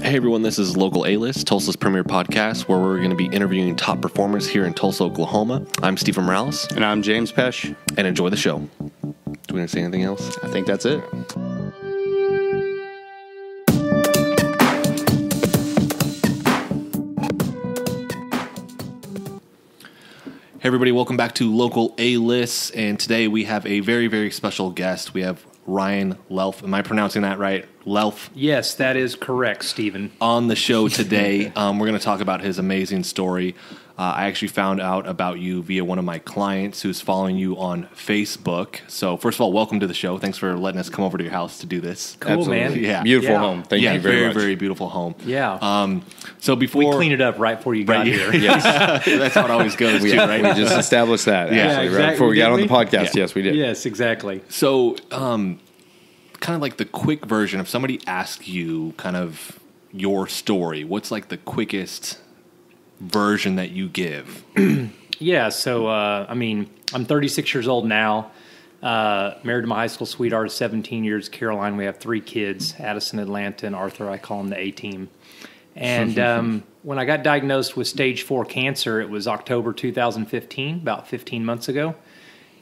Hey everyone, this is Local A-List, Tulsa's premier podcast, where we're going to be interviewing top performers here in Tulsa, Oklahoma. I'm Stephen Morales. And I'm James Pesh. And enjoy the show. Do we want to say anything else? I think that's it. Hey everybody, welcome back to Local A-List, and today we have a very, very special guest. We have Ryan Luelf. Am I pronouncing that right? Luelf? Yes, that is correct, Stephen. On the show today, we're going to talk about his amazing story. I actually found out about you via one of my clients who's following you on Facebook. So first of all, welcome to the show. Thanks for letting us come over to your house to do this. Cool, Absolutely. man. Yeah. Beautiful home. Thank you very much. Very beautiful home. Yeah. So before We cleaned it up right before you got here. Yes. That's how it always goes, too, right? We just established that, Yeah, actually, exactly. right before we got on the Didn't we? podcast. Yeah. Yes, we did. Yes, exactly. So, kind of like the quick version, if somebody asks you kind of your story, what's like the quickest version that you give? Yeah, so, I'm 36 years old now, married to my high school sweetheart of 17 years, Caroline. We have 3 kids, Addison, Atlanta, and Arthur. I call them the A-team. And when I got diagnosed with stage 4 cancer, it was October 2015, about 15 months ago.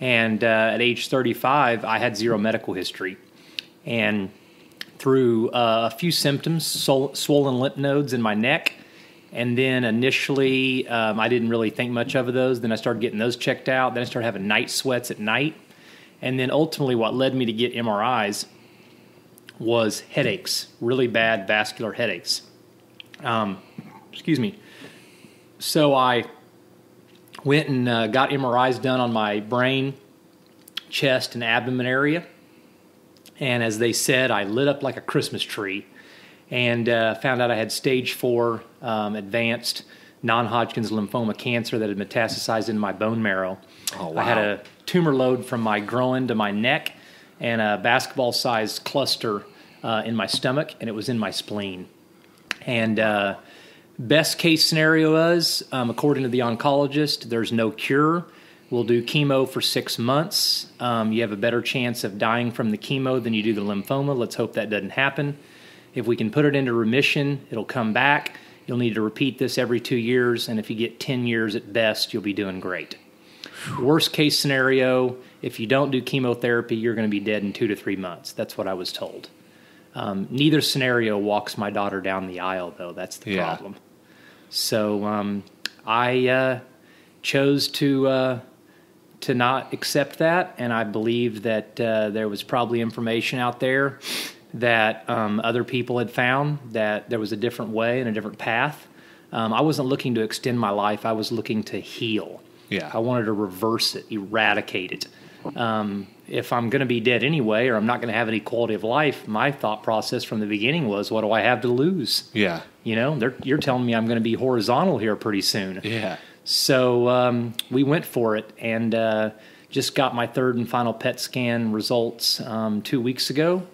And at age 35, I had 0 medical history. And through a few symptoms, swollen lymph nodes in my neck, and then initially I didn't really think much of those. Then I started getting those checked out. Then I started having night sweats at night. And then ultimately what led me to get MRIs was headaches, really bad vascular headaches. Excuse me. So I went and got MRIs done on my brain, chest, and abdomen area. And as they said, I lit up like a Christmas tree and found out I had stage 4 advanced Non Hodgkin's Lymphoma cancer that had metastasized into my bone marrow. Oh, wow. I had a tumor load from my groin to my neck and a basketball-sized cluster in my stomach, and it was in my spleen. And best case scenario is, according to the oncologist, there's no cure. We'll do chemo for 6 months. You have a better chance of dying from the chemo than you do the lymphoma. Let's hope that doesn't happen. If we can put it into remission, it'll come back. You'll need to repeat this every 2 years, and if you get 10 years at best, you'll be doing great. Worst case scenario, if you don't do chemotherapy, you're going to be dead in 2 to 3 months. That's what I was told. Neither scenario walks my daughter down the aisle, though. That's the problem. So I chose to not accept that, and I believed that there was probably information out there that other people had found, that there was a different way and a different path. I wasn't looking to extend my life. I was looking to heal. Yeah. I wanted to reverse it, eradicate it. If I'm going to be dead anyway, or I'm not going to have any quality of life, my thought process from the beginning was, what do I have to lose? Yeah. You know, you're telling me I'm going to be horizontal here pretty soon. Yeah. So we went for it, and just got my 3rd and final PET scan results 2 weeks ago,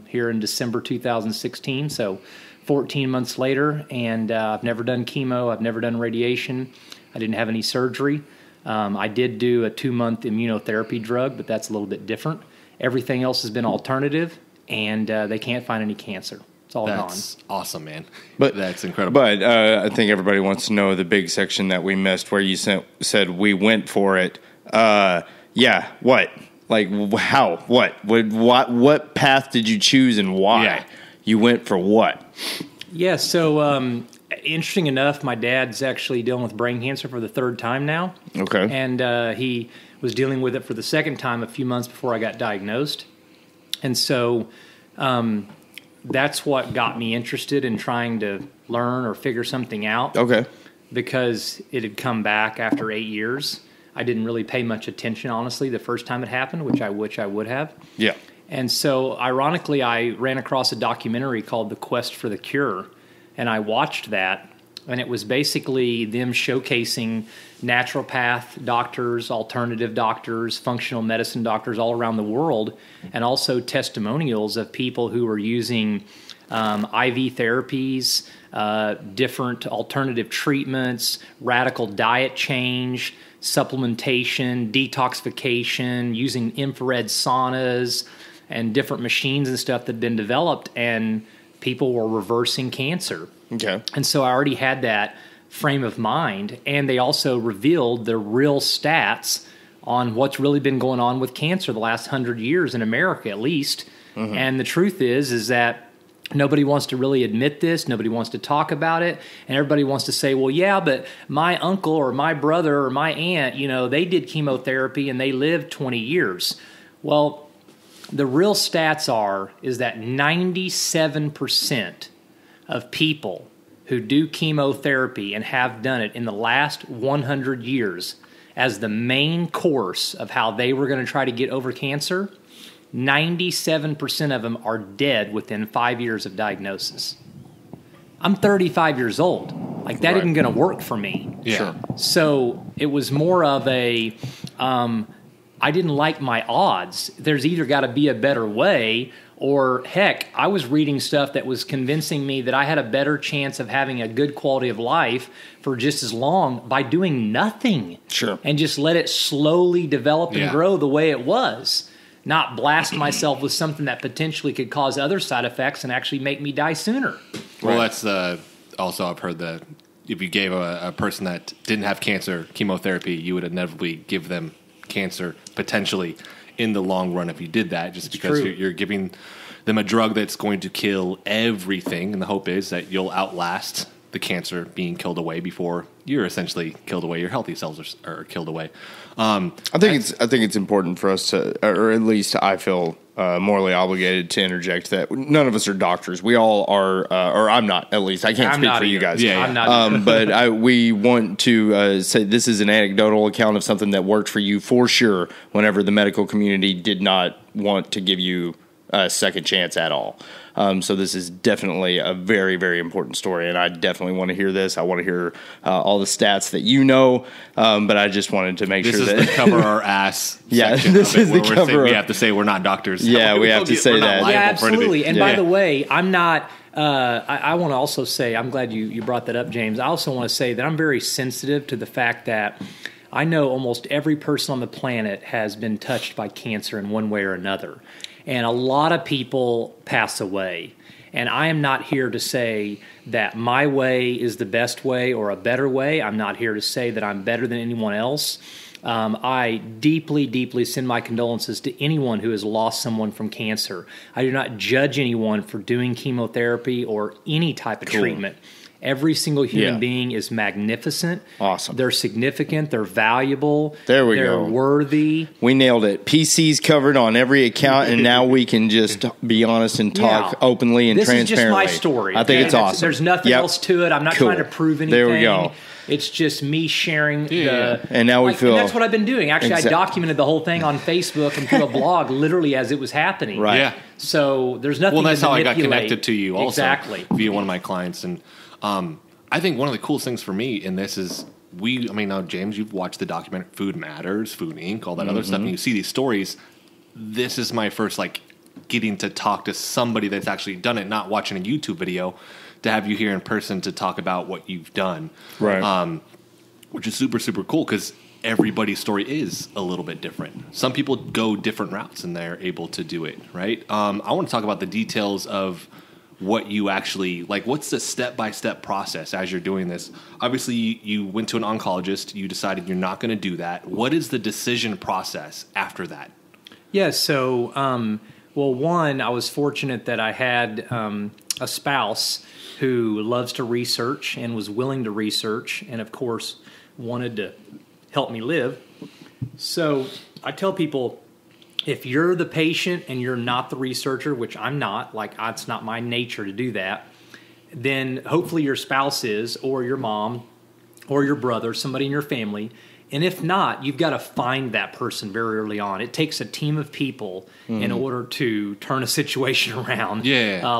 here in December 2016. So 14 months later, and I've never done chemo. I've never done radiation. I didn't have any surgery. I did do a 2-month immunotherapy drug, but that's a little bit different. Everything else has been alternative, and they can't find any cancer. It's all That's awesome, man. But that's incredible. But I think everybody wants to know the big section that we missed where you said we went for it. Yeah, what? Like, how? What path did you choose and why? Yeah. You went for what? Yeah, so interesting enough, my dad's actually dealing with brain cancer for the 3rd time now. Okay. And he was dealing with it for the 2nd time a few months before I got diagnosed. And so that's what got me interested in trying to learn or figure something out. Okay. Because it had come back after 8 years. I didn't really pay much attention, honestly, the first time it happened, which I would have. Yeah. And so, ironically, I ran across a documentary called The Quest for the Cure, and I watched that, and it was basically them showcasing naturopath doctors, alternative doctors, functional medicine doctors all around the world, and also testimonials of people who were using IV therapies, different alternative treatments, radical diet change, supplementation, detoxification, using infrared saunas, and different machines and stuff that had been developed. And people were reversing cancer. Okay. And so I already had that frame of mind, and they also revealed the real stats on what's really been going on with cancer the last 100 years in America, at least. And the truth is that nobody wants to really admit this. Nobody wants to talk about it. And everybody wants to say, well, yeah, but my uncle or my brother or my aunt, they did chemotherapy and they lived 20 years. Well, the real stats is that 97% of people who do chemotherapy and have done it in the last 100 years as the main course of how they were going to try to get over cancer, 97% of them are dead within 5 years of diagnosis. I'm 35 years old. Like, that isn't going to work for me. Yeah. Sure. So it was more of a, I didn't like my odds. There's either got to be a better way, or heck, I was reading stuff that was convincing me that I had a better chance of having a good quality of life for just as long by doing nothing. Sure. And just let it slowly develop and grow the way it was. Not blast myself with something that potentially could cause other side effects and actually make me die sooner. Well, that's also I've heard that if you gave a person that didn't have cancer chemotherapy, you would inevitably give them cancer potentially in the long run if you did that, just because you're giving them a drug that's going to kill everything, and the hope is that you'll outlast the cancer being killed away before you're essentially killed away. Your healthy cells are killed away. I think it's important for us to, or at least I feel morally obligated to interject that none of us are doctors. We all are, or I'm not. At least I can't speak for you guys. I'm not. But we want to say this is an anecdotal account of something that worked for you for sure. Whenever the medical community did not want to give you a second chance at all. So this is definitely a very, very important story, and I definitely want to hear this. I want to hear all the stats that you know, but I just wanted to make sure that... This is the cover our ass section this of it, is the cover. We have to say we're not doctors. Yeah, we have to say that. Yeah, absolutely. And by the way, I'm not... I want to also say, I'm glad you brought that up, James. I also want to say that I'm very sensitive to the fact that I know almost every person on the planet has been touched by cancer in one way or another. And a lot of people pass away. And I am not here to say that my way is the best way or a better way. I'm not here to say that I'm better than anyone else. I deeply, deeply send my condolences to anyone who has lost someone from cancer. I do not judge anyone for doing chemotherapy or any type of treatment. Every single human being is magnificent. Awesome. They're significant. They're valuable. There we They're go. worthy. We nailed it. PC's covered on every account, and now we can just be honest and talk openly and transparently. This is just my story. I think it's awesome. There's nothing else to it. I'm not trying to prove anything. There we go. It's just me sharing And now we feel... And that's what I've been doing. Actually, I documented the whole thing on Facebook and through a blog literally as it was happening. Right. Yeah. So there's nothing to that's how I got manipulate. connected to you also. Exactly. Via one of my clients. And I think one of the coolest things for me in this is now, James, you've watched the documentary Food Matters, Food Inc., all that other stuff, and you see these stories. This is my first, getting to talk to somebody that's actually done it, not watching a YouTube video, to have you here in person to talk about what you've done. Right. Which is super, super cool because everybody's story is a little bit different. Some people go different routes and they're able to do it, right? I want to talk about the details of what you actually, what's the step-by-step process as you're doing this? Obviously, you went to an oncologist. You decided you're not going to do that. What is the decision process after that? Yeah, so, one, I was fortunate that I had a spouse who loves to research and was willing to research and, of course, wanted to help me live. So I tell people, if you're the patient and you're not the researcher, which I'm not, it's not my nature to do that, then hopefully your spouse is, or your mom, or your brother, somebody in your family. And if not, you've got to find that person very early on. It takes a team of people in order to turn a situation around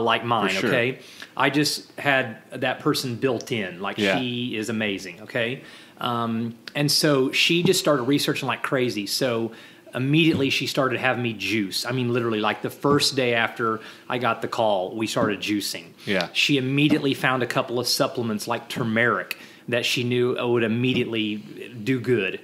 like mine, sure. okay? I just had that person built in. She is amazing, okay? And so she just started researching like crazy. So immediately she started having me juice. I mean, literally, the first day after I got the call, we started juicing. Yeah. She immediately found a couple of supplements like turmeric that she knew would immediately do good.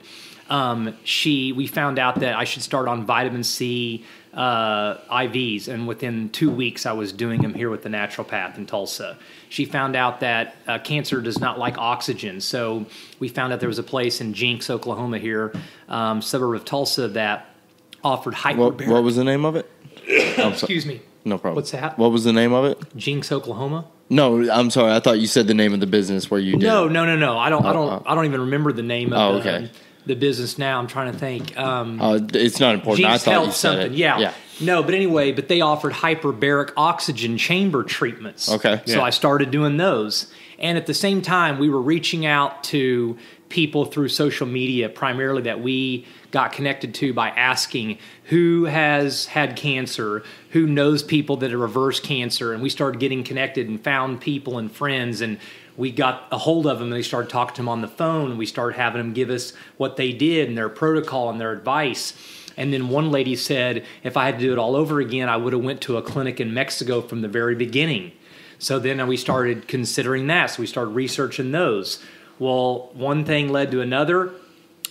We found out that I should start on vitamin C IVs, and within 2 weeks I was doing them here with the naturopath in Tulsa. She found out that cancer does not like oxygen, so we found out there was a place in Jinx, Oklahoma here, suburb of Tulsa, that offered hyperbaric. What was the name of it? Excuse me. No problem. What's that? What was the name of it? Jinx, Oklahoma. No, I'm sorry. I thought you said the name of the business where you did. No. I don't even remember the name of okay. the business now. I'm trying to think. It's not important. Jinx I thought Health you said something. it. Yeah. No, but anyway, they offered hyperbaric oxygen chamber treatments. Okay. So I started doing those. And at the same time, we were reaching out to people through social media, primarily that we got connected to by asking who has had cancer, who knows people that have reversed cancer. And we started getting connected and found people and friends, and we got a hold of them, and they started talking to them on the phone, and we started having them give us what they did and their protocol and their advice. And then one lady said, if I had to do it all over again, I would have went to a clinic in Mexico from the very beginning. So then we started considering that. So we started researching those. Well, one thing led to another.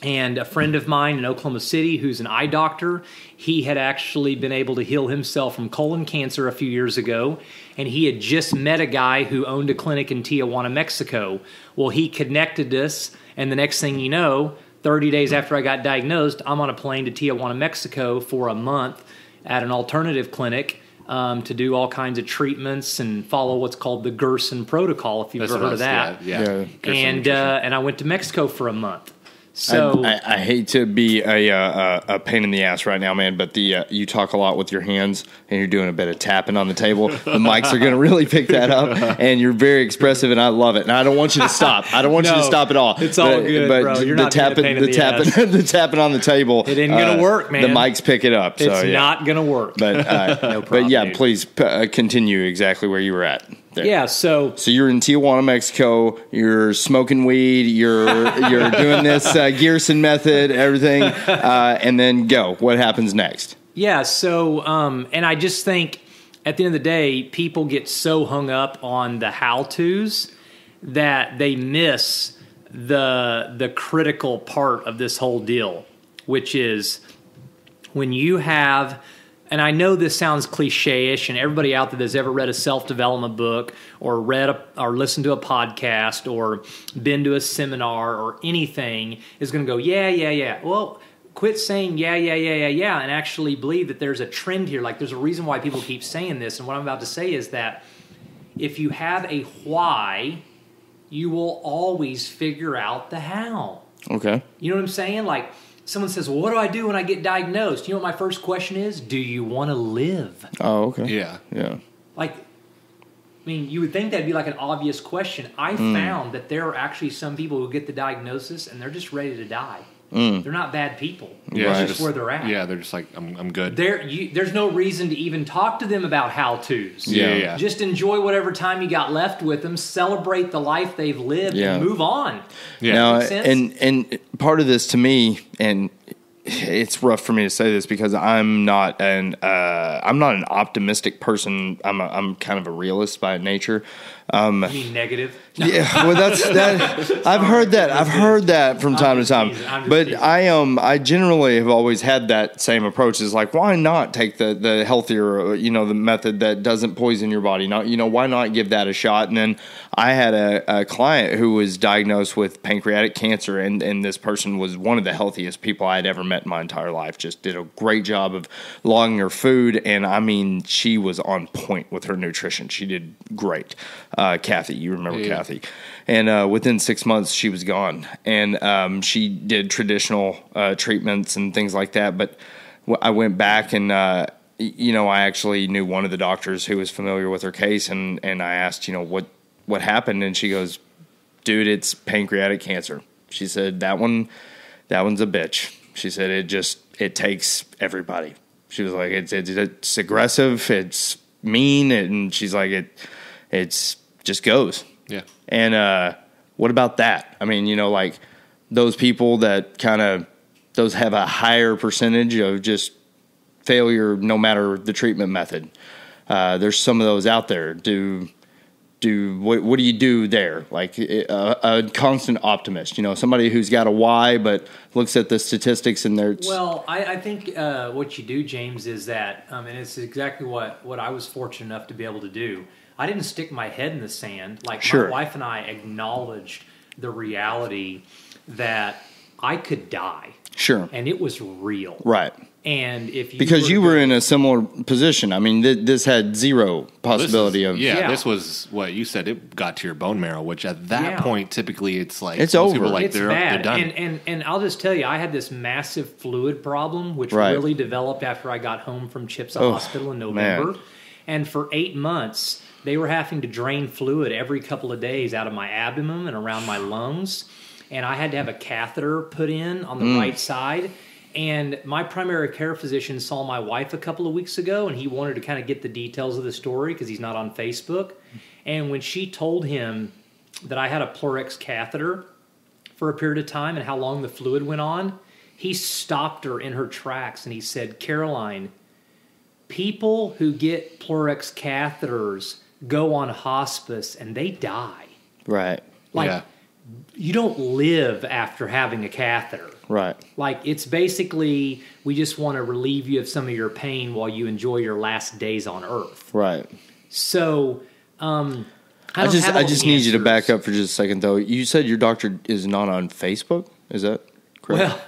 And a friend of mine in Oklahoma City who's an eye doctor, he had actually been able to heal himself from colon cancer a few years ago. And he had just met a guy who owned a clinic in Tijuana, Mexico. Well, he connected us. And the next thing you know, 30 days after I got diagnosed, I'm on a plane to Tijuana, Mexico for a month at an alternative clinic to do all kinds of treatments and follow what's called the Gerson protocol, if you've ever heard of that. Yeah. And I went to Mexico for a month. So I hate to be a pain in the ass right now, man, but you talk a lot with your hands, and you're doing a bit of tapping on the table. The mics are going to really pick that up, and you're very expressive, and I love it. And I don't want you to stop. I don't want you to stop at all. It's all good, bro. You're not being a pain in the ass. The tapping on the table. It ain't going to work, man. The mics pick it up. It's not going to work. But no problem, but yeah, dude. please continue exactly where you were at. There. Yeah, so you're in Tijuana, Mexico. You're smoking weed. You're doing this Gerson method, everything, and then go. What happens next? Yeah, so and I just think at the end of the day, people get so hung up on the how-tos that they miss the critical part of this whole deal, which is when you have. And I know this sounds cliche-ish, and everybody out there that's ever read a self-development book or or listened to a podcast or been to a seminar or anything is going to go, yeah. Well, quit saying yeah, and actually believe that there's a trend here. Like, there's a reason why people keep saying this. And what I'm about to say is that if you have a why, you will always figure out the how. Okay. You know what I'm saying? Like, someone says, well, what do I do when I get diagnosed? You know what my first question is? Do you want to live? Oh, okay. Yeah. Like, I mean, you would think that'd be like an obvious question. I found that there are actually some people who get the diagnosis and they're just ready to die. They're not bad people. Yeah, That's just where they're at. Yeah, they're just like, I'm good. There's no reason to even talk to them about how-tos. Yeah. Just enjoy whatever time you got left with them, celebrate the life they've lived, and move on. Yeah. Now, Make sense? and part of this to me, and it's rough for me to say this because I'm not an optimistic person. I'm kind of a realist by nature. You mean negative? Yeah, well, that. I've heard that from time to time. But I generally have always had that same approach. Is like, why not take the healthier, the method that doesn't poison your body? Not, why not give that a shot? And then I had a client who was diagnosed with pancreatic cancer, and this person was one of the healthiest people I had ever met in my entire life. Just did a great job of logging her food, and I mean, she was on point with her nutrition. She did great. Kathy, you remember Kathy. And within 6 months, she was gone. And she did traditional treatments and things like that. But I went back and, I actually knew one of the doctors who was familiar with her case. And I asked, what happened? And she goes, dude, it's pancreatic cancer. She said, that one's a bitch. She said, it takes everybody. She was like, it's aggressive, it's mean. And she's like, it's just goes. Yeah. And what about that? I mean, like those people that those have a higher percentage of just failure no matter the treatment method. There's some of those out there. Do do? What do you do there? Like a constant optimist, somebody who's got a why but looks at the statistics and they're Well, I think what you do, James, is that, and it's exactly what I was fortunate enough to be able to do. I didn't stick my head in the sand. Like Sure. my wife and I acknowledged the reality that I could die. Sure. And it was real. Right. And if you Because you were in a similar position. I mean, this had zero possibility of... Yeah, this was what you said. It got to your bone marrow, which at that point, typically, it's like... It's most over. people are like, it's they're bad. done. And I'll just tell you, I had this massive fluid problem, which Right. really developed after I got home from CHIPS Hospital in November. Man. And for 8 months, they were having to drain fluid every couple of days out of my abdomen and around my lungs. And I had to have a catheter put in on the right side. And my primary care physician saw my wife a couple of weeks ago, and he wanted to kind of get the details of the story because he's not on Facebook. And when she told him that I had a Plerex catheter for a period of time and how long the fluid went on, he stopped her in her tracks and he said, Caroline, people who get Plerex catheters go on hospice and they die. Right. Like, you don't live after having a catheter. Right. Like, it's basically, we just want to relieve you of some of your pain while you enjoy your last days on Earth. Right. So, I just need you to back up for just a second, though. You said your doctor is not on Facebook? Is that correct? Well,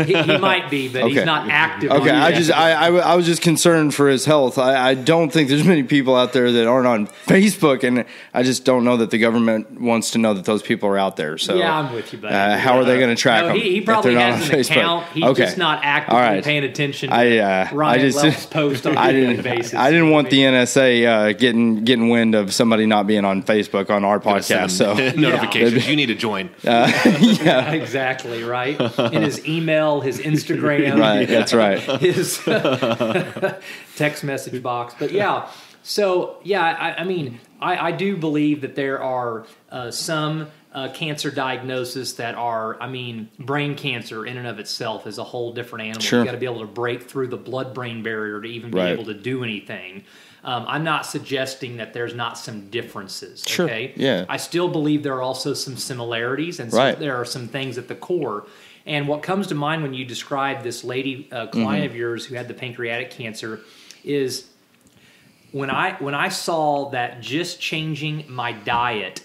he might be, but he's not active. Okay, on it. I was just concerned for his health. I don't think there's many people out there that aren't on Facebook, and I just don't know that the government wants to know that those people are out there. So yeah, I'm with you, buddy. How are they going to track them? He if probably they're not has on an Facebook? account. He's just not actively paying attention to Ryan Luelf's post on a daily basis. I didn't want the NSA getting wind of somebody not being on Facebook on our podcast. So notifications. You need to join. Yeah, exactly, right. In his email, his Instagram. Right, that's right. His text message box. But yeah, so yeah, I mean, I do believe that there are some cancer diagnoses that are, I mean, brain cancer in and of itself is a whole different animal. Sure. You got to be able to break through the blood-brain barrier to even be able to do anything. I'm not suggesting that there's not some differences. Sure. Okay. Yeah. I still believe there are also some similarities, and so there are some things at the core. And what comes to mind when you describe this lady client of yours who had the pancreatic cancer is when I saw that just changing my diet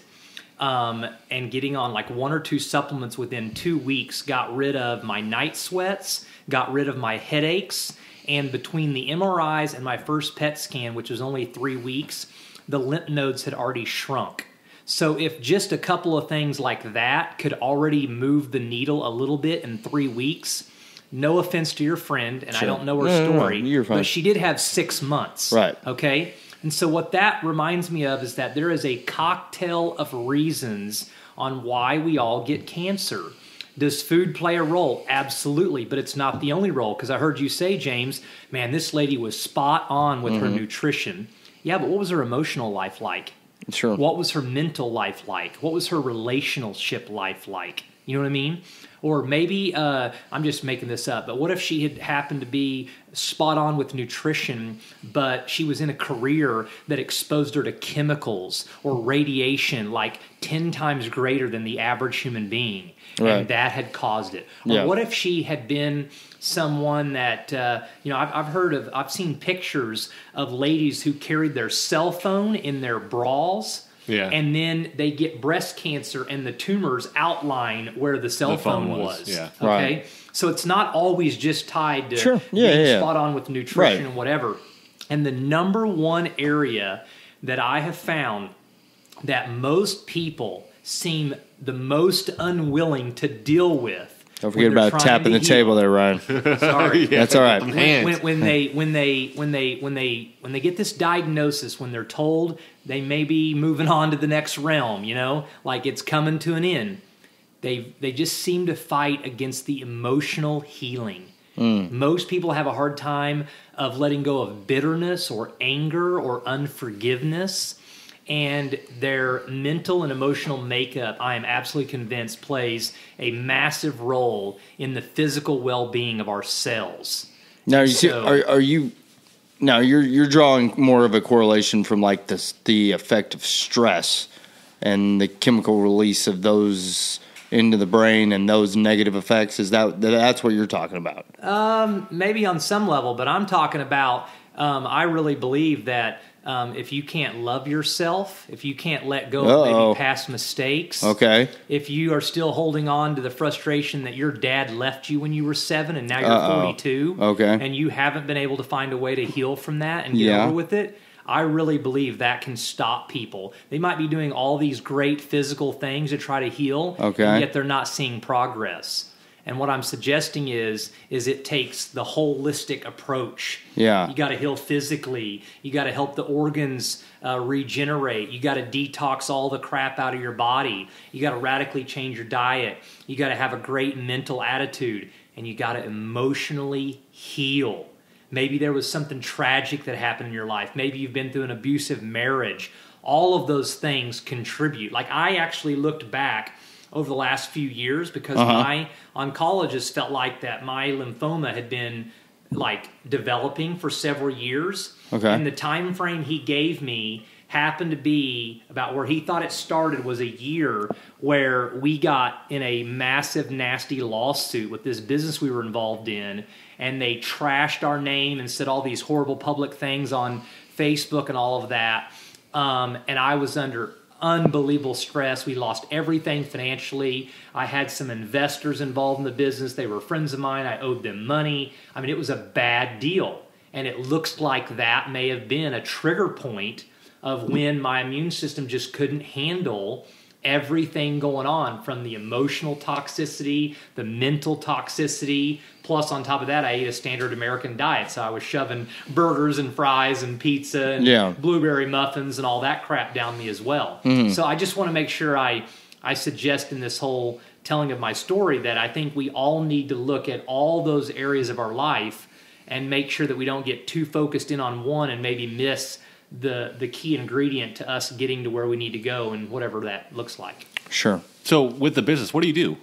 and getting on like 1 or 2 supplements within 2 weeks got rid of my night sweats, got rid of my headaches, and between the MRIs and my first PET scan, which was only 3 weeks, the lymph nodes had already shrunk. So if just a couple of things like that could already move the needle a little bit in 3 weeks, no offense to your friend, and I don't know her story, you're fine. but she did have 6 months. Right. Okay? And so what that reminds me of is that there is a cocktail of reasons on why we all get cancer. Does food play a role? Absolutely, but it's not the only role, because I heard you say, James, man, this lady was spot on with her nutrition. Yeah, but what was her emotional life like? Sure. What was her mental life like? What was her relationship life like? You know what I mean? Or maybe, I'm just making this up, but what if she had happened to be spot on with nutrition, but she was in a career that exposed her to chemicals or radiation like 10 times greater than the average human being, and that had caused it? Or what if she had been someone that, I've seen pictures of ladies who carried their cell phone in their bras. Yeah. And then they get breast cancer and the tumors outline where the cell phone was. Yeah. Okay. Right. So it's not always just tied to being spot on with nutrition and whatever. And the number one area that I have found that most people seem the most unwilling to deal with. Don't forget about tapping the table there, Ryan. Sorry. That's all right. When they get this diagnosis, when they're told they may be moving on to the next realm, like it's coming to an end, they just seem to fight against the emotional healing. Most people have a hard time of letting go of bitterness or anger or unforgiveness. And their mental and emotional makeup, I am absolutely convinced, plays a massive role in the physical well-being of our cells. Now, are you Now you're drawing more of a correlation from like the effect of stress and the chemical release of those into the brain and those negative effects. Is that's what you're talking about? Maybe on some level, but I'm talking about. I really believe that if you can't love yourself, if you can't let go of maybe past mistakes, okay, if you are still holding on to the frustration that your dad left you when you were 7 and now you're 42, okay, and you haven't been able to find a way to heal from that and get over with it, I really believe that can stop people. They might be doing all these great physical things to try to heal, and yet they're not seeing progress. And what I'm suggesting is it takes the holistic approach. Yeah. You got to heal physically. You got to help the organs regenerate. You got to detox all the crap out of your body. You got to radically change your diet. You got to have a great mental attitude. And you got to emotionally heal. Maybe there was something tragic that happened in your life. Maybe you've been through an abusive marriage. All of those things contribute. Like I actually looked back over the last few years because my oncologist felt like that my lymphoma had been like developing for several years. Okay. And the time frame he gave me happened to be about where he thought it started was a year where we got in a massive, nasty lawsuit with this business we were involved in, and they trashed our name and said all these horrible public things on Facebook and all of that. And I was under unbelievable stress. We lost everything financially. I had some investors involved in the business. They were friends of mine. I owed them money. I mean, it was a bad deal. And it looks like that may have been a trigger point of when my immune system just couldn't handle everything going on, from the emotional toxicity, the mental toxicity, plus on top of that, I ate a standard American diet. So I was shoving burgers and fries and pizza and blueberry muffins and all that crap down me as well. Mm-hmm. So I just want to make sure I suggest in this whole telling of my story that I think we all need to look at all those areas of our life and make sure that we don't get too focused in on one and maybe miss the key ingredient to us getting to where we need to go and whatever that looks like. Sure. So with the business, what do you do?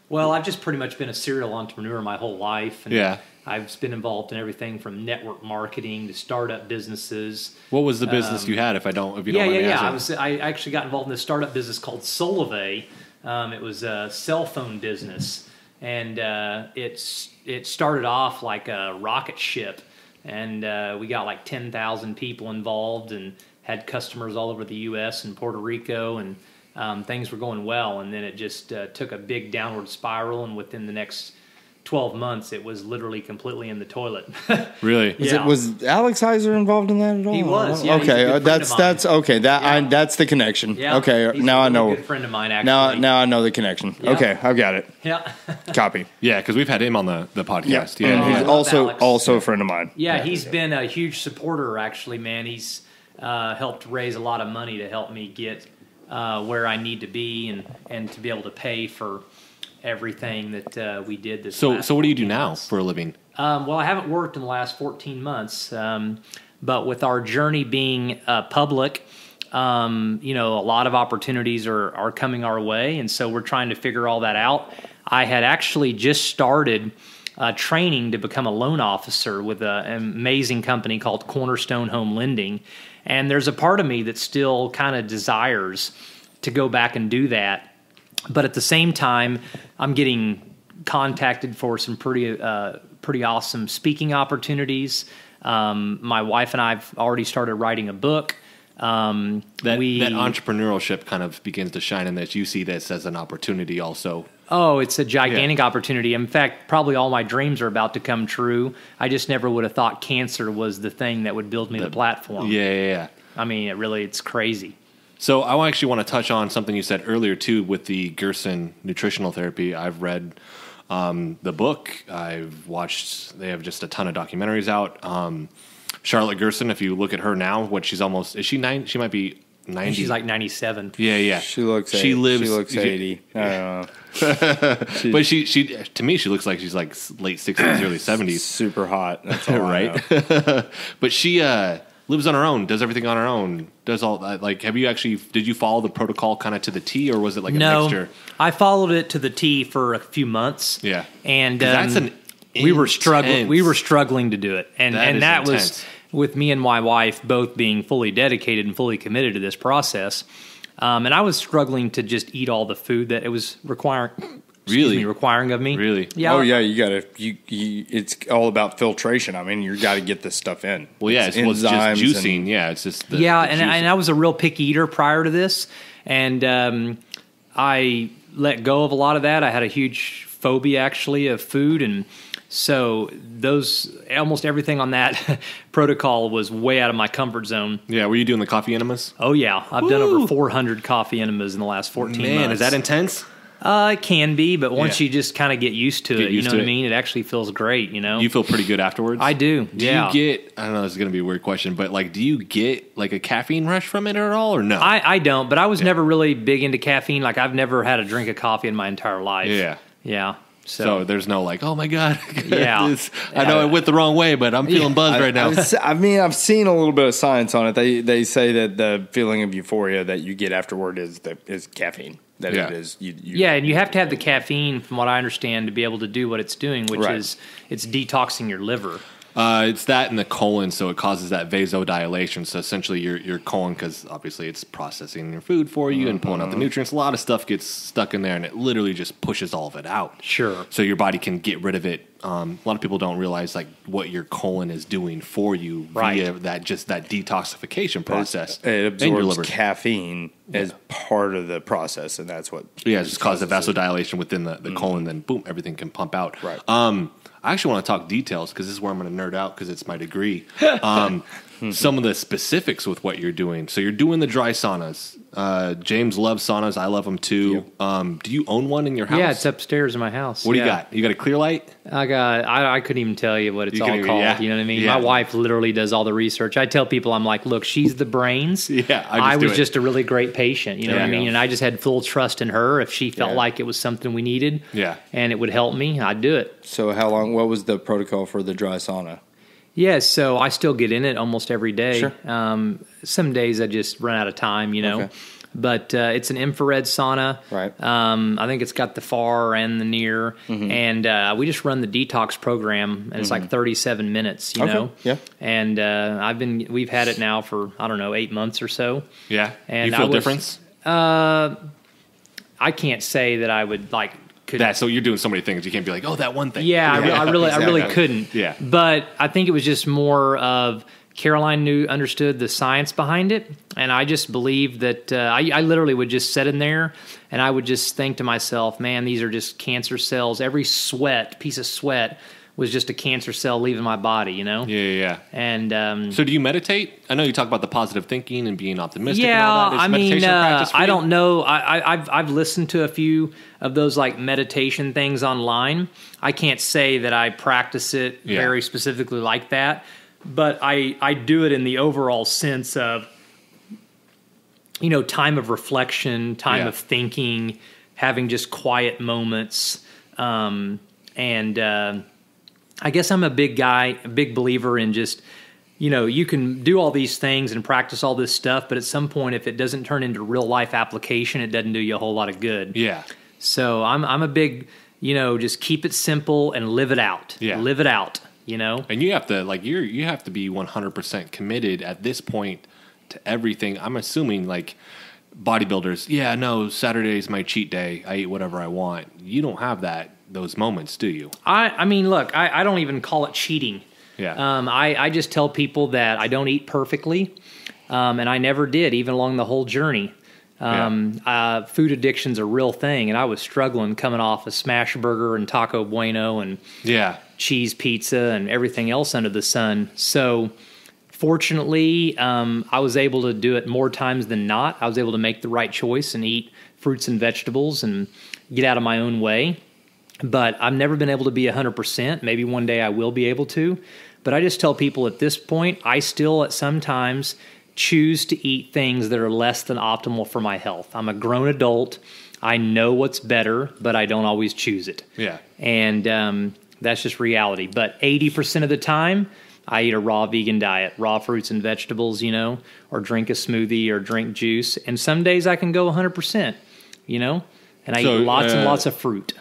Well, I've just pretty much been a serial entrepreneur my whole life. And I've been involved in everything from network marketing to startup businesses. What was the business you had, if you don't mind me asking? I actually got involved in this startup business called Solivay. It was a cell phone business. And it started off like a rocket ship. And we got like 10,000 people involved and had customers all over the U.S. and Puerto Rico, and things were going well. And then it just took a big downward spiral, and within the next 12 months, it was literally completely in the toilet. Really? Yeah. Was Alex Heiser involved in that at all? He was. Yeah, okay, that's okay. That's the connection. Yeah. Okay, he's now a I know. Good friend of mine, actually. Now I know the connection. Yeah. Okay, I've got it. Yeah. Copy. Yeah, because we've had him on the podcast. Yeah, and he's also a friend of mine. Yeah, he's been a huge supporter. Actually, man, he's helped raise a lot of money to help me get where I need to be and to be able to pay for everything that we did this. So what do you do now for a living? Well, I haven't worked in the last 14 months, but with our journey being public, a lot of opportunities are coming our way, and so we're trying to figure all that out. I had actually just started training to become a loan officer with an amazing company called Cornerstone Home Lending, and there's a part of me that still kind of desires to go back and do that. But at the same time, I'm getting contacted for some pretty awesome speaking opportunities. My wife and I have already started writing a book. That entrepreneurship kind of begins to shine in this. You see this as an opportunity also. Oh, it's a gigantic opportunity. In fact, probably all my dreams are about to come true. I just never would have thought cancer was the thing that would build me the platform. Yeah. I mean, it's crazy. So I actually want to touch on something you said earlier, too, with the Gerson nutritional therapy. I've read the book. I've watched, they have just a ton of documentaries out. Charlotte Gerson, if you look at her now, is she 9? She might be 90. She's like 97. Yeah. She looks 80. She looks 80. I don't know. But she to me, she looks like she's like late 60s, early 70s. Super hot. That's all right? But she lives on her own, does everything on her own, does all that. Like, did you follow the protocol kind of to the T, or was it like a mixture? I followed it to the T for a few months. Yeah. And that's we were struggling to do it. And that was, with me and my wife both being fully dedicated and fully committed to this process. And I was struggling to just eat all the food that it was requiring of me. Really? Yeah. Oh yeah, you gotta. It's all about filtration. I mean, you got to get this stuff in. Well, yeah, it's just juicing. It's just the and I was a real picky eater prior to this, and I let go of a lot of that. I had a huge phobia actually of food, and so almost everything on that protocol was way out of my comfort zone. Yeah, were you doing the coffee enemas? Oh yeah, I've done over 400 coffee enemas in the last 14 months. Man, is that intense? It can be, but once you just kind of get used to it, you know what I mean? It actually feels great, you know? You feel pretty good afterwards? I do, Do you get, I don't know, this is going to be a weird question, but like, do you get like a caffeine rush from it at all or no? I don't, but I was never really big into caffeine. Like, I've never had a drink of coffee in my entire life. Yeah. Yeah. So there's no like, oh my God. Yeah. I know I went the wrong way, but I'm feeling buzzed right now. I mean, I've seen a little bit of science on it. They say that the feeling of euphoria that you get afterward is caffeine. That it is. And you have to have the caffeine, from what I understand, to be able to do what it's doing, which is it's detoxing your liver. It's that in the colon, so it causes that vasodilation. So essentially, your colon, because obviously it's processing your food for you and pulling out the nutrients. A lot of stuff gets stuck in there, and it literally just pushes all of it out. Sure. So your body can get rid of it. A lot of people don't realize like what your colon is doing for you via that detoxification process. It absorbs caffeine as part of the process, and that's what it just causes the vasodilation within the colon. Then boom, everything can pump out. Right. I actually want to talk details because this is where I'm going to nerd out because it's my degree. Some of the specifics with what you're doing. So you're doing the dry saunas. James loves saunas. I love them too. Yep. Do you own one in your house? Yeah, it's upstairs in my house. What do you got? You got a clear light? I couldn't even tell you what it's all called. Yeah. You know what I mean? Yeah. My wife literally does all the research. I tell people, I'm like, look, she's the brains. Yeah, I was just a really great patient. You know what I mean? Yeah. And I just had full trust in her. If she felt like it was something we needed and it would help me, I'd do it. So how long, what was the protocol for the dry sauna? Yeah, so I still get in it almost every day. Sure. Some days I just run out of time, you know. Okay. But it's an infrared sauna. Right. I think it's got the far and the near. Mm-hmm. And we just run the detox program, and it's like 37 minutes, you know. Yeah. And we've had it now for, 8 months or so. Yeah. And you feel a difference? I can't say that I would like. So you're doing so many things. You can't be like, oh, that one thing. Yeah, I really couldn't. Yeah. But I think it was just more of Caroline understood the science behind it, and I just believed that I literally would just sit in there, and I would just think to myself, man, these are just cancer cells. Every piece of sweat was just a cancer cell leaving my body, you know? Yeah. And so do you meditate? I know you talk about the positive thinking and being optimistic and yeah, all that. Is meditation a practice for you? I don't know. I've listened to a few of those like meditation things online. I can't say that I practice it very specifically like that, but I do it in the overall sense of, time of reflection, time of thinking, having just quiet moments, and I guess I'm a big believer in just, you can do all these things and practice all this stuff, but at some point, if it doesn't turn into real life application, it doesn't do you a whole lot of good. Yeah. So I'm a big, just keep it simple and live it out. Yeah. Live it out, And you have to you have to be 100% committed at this point to everything. I'm assuming like bodybuilders. Yeah, no, Saturday's my cheat day. I eat whatever I want. You don't have those moments, do you? I mean, look, I don't even call it cheating. Yeah. I just tell people that I don't eat perfectly, and I never did, even along the whole journey. Food addiction's a real thing, and I was struggling coming off a smash burger and Taco Bueno and cheese pizza and everything else under the sun. So fortunately, I was able to do it more times than not. I was able to make the right choice and eat fruits and vegetables and get out of my own way. But I've never been able to be 100%. Maybe one day I will be able to. But I just tell people at this point, I still at some times choose to eat things that are less than optimal for my health. I'm a grown adult. I know what's better, but I don't always choose it. Yeah. And that's just reality. But 80% of the time, I eat a raw vegan diet, raw fruits and vegetables, or drink a smoothie or drink juice. And some days I can go 100%, and I eat lots and lots of fruit.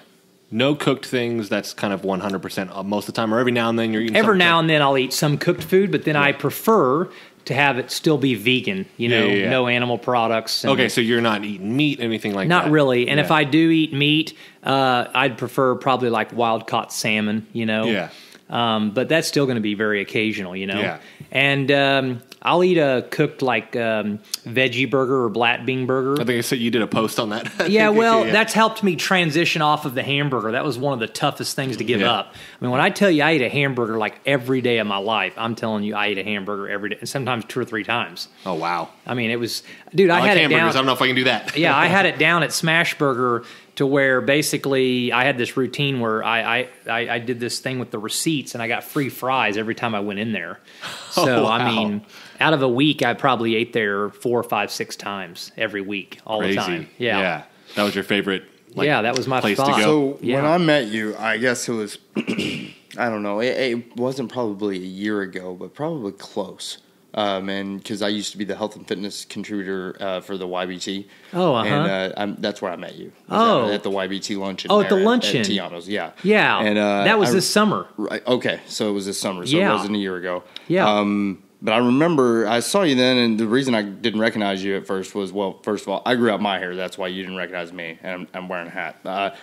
No cooked things. That's kind of 100% most of the time, or every now and then you're eating. Every now and then I'll eat some cooked food, but then I prefer to have it still be vegan. No animal products. Okay, so you're not eating meat, anything like that. Not really. And if I do eat meat, I'd prefer probably like wild caught salmon. Yeah. But that's still going to be very occasional. Yeah. And I'll eat a cooked like veggie burger or black bean burger. I think I said you did a post on that. That's helped me transition off of the hamburger. That was one of the toughest things to give up. I mean, when I tell you I eat a hamburger like every day of my life, I'm telling you I eat a hamburger every day, and sometimes 2 or 3 times. Oh, wow. I mean, it was, dude, I had it down. I don't know if I can do that. Yeah, I had it down at Smashburger to where basically I had this routine where I did this thing with the receipts, and I got free fries every time I went in there. So, wow. I mean, out of a week, I probably ate there 4, 5, 6 times every week, all the time. Yeah. That was your favorite that was my place spot. to So go? when I met you, I guess it was, I don't know, it wasn't probably a year ago, but probably close. And because I used to be the health and fitness contributor for the YBT. Oh, And that's where I met you. At the YBT luncheon. Oh, at the luncheon. At Tiano's, yeah. Yeah, and that was this summer. Right. Okay, so it was this summer, so it wasn't a year ago. Yeah. But I remember I saw you then, and the reason I didn't recognize you at first was, well, first of all, I grew out my hair. That's why you didn't recognize me, and I'm wearing a hat.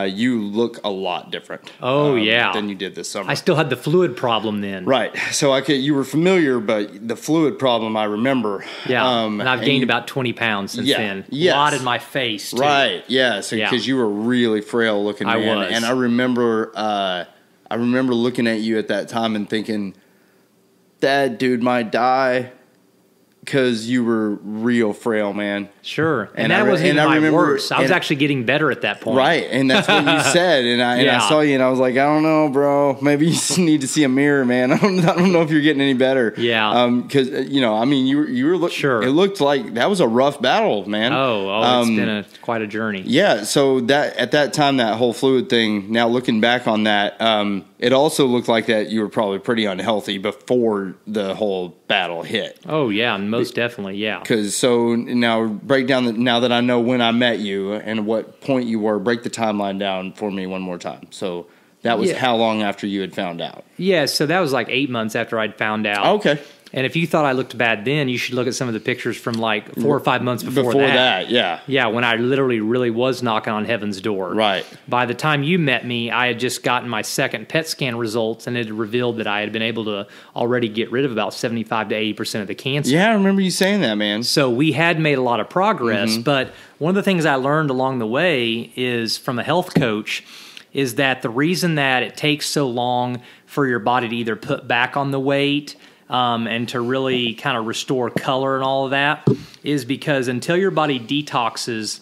You look a lot different. Than you did this summer. I still had the fluid problem then. Right. So you were familiar, but the fluid problem I remember. Yeah. And I've gained about 20 pounds since then. Yes. A lot in my face, too. Right. Yeah. So because you were really frail looking, man. I was. And I remember looking at you at that time and thinking, that dude might die because you were real frail, man. Sure. And that wasn't even my worst. I was actually getting better at that point. Right. And that's what you said. And I saw you and I was like, I don't know, bro. Maybe you need to see a mirror, man. I don't know if you're getting any better. Yeah. Because, I mean, you were sure. It looked like that was a rough battle, man. It's been quite a journey. Yeah. So at that time, that whole fluid thing, now looking back on that, it also looked like that you were probably pretty unhealthy before the whole battle hit. Oh, yeah. Most definitely. Yeah. Because so now break down now that I know when I met you and what point you were, break the timeline down for me one more time. So that was how long after you had found out? Yeah, so that was like 8 months after I'd found out. Okay. And if you thought I looked bad then, you should look at some of the pictures from like 4 or 5 months before that. Yeah. Yeah, when I literally really was knocking on heaven's door. Right. By the time you met me, I had just gotten my second PET scan results, and it had revealed that I had been able to already get rid of about 75 to 80% of the cancer. Yeah, I remember you saying that, man. So we had made a lot of progress, but one of the things I learned along the way is from a health coach is that the reason that it takes so long for your body to either put back on the weight and to really kind of restore color and all of that is because until your body detoxes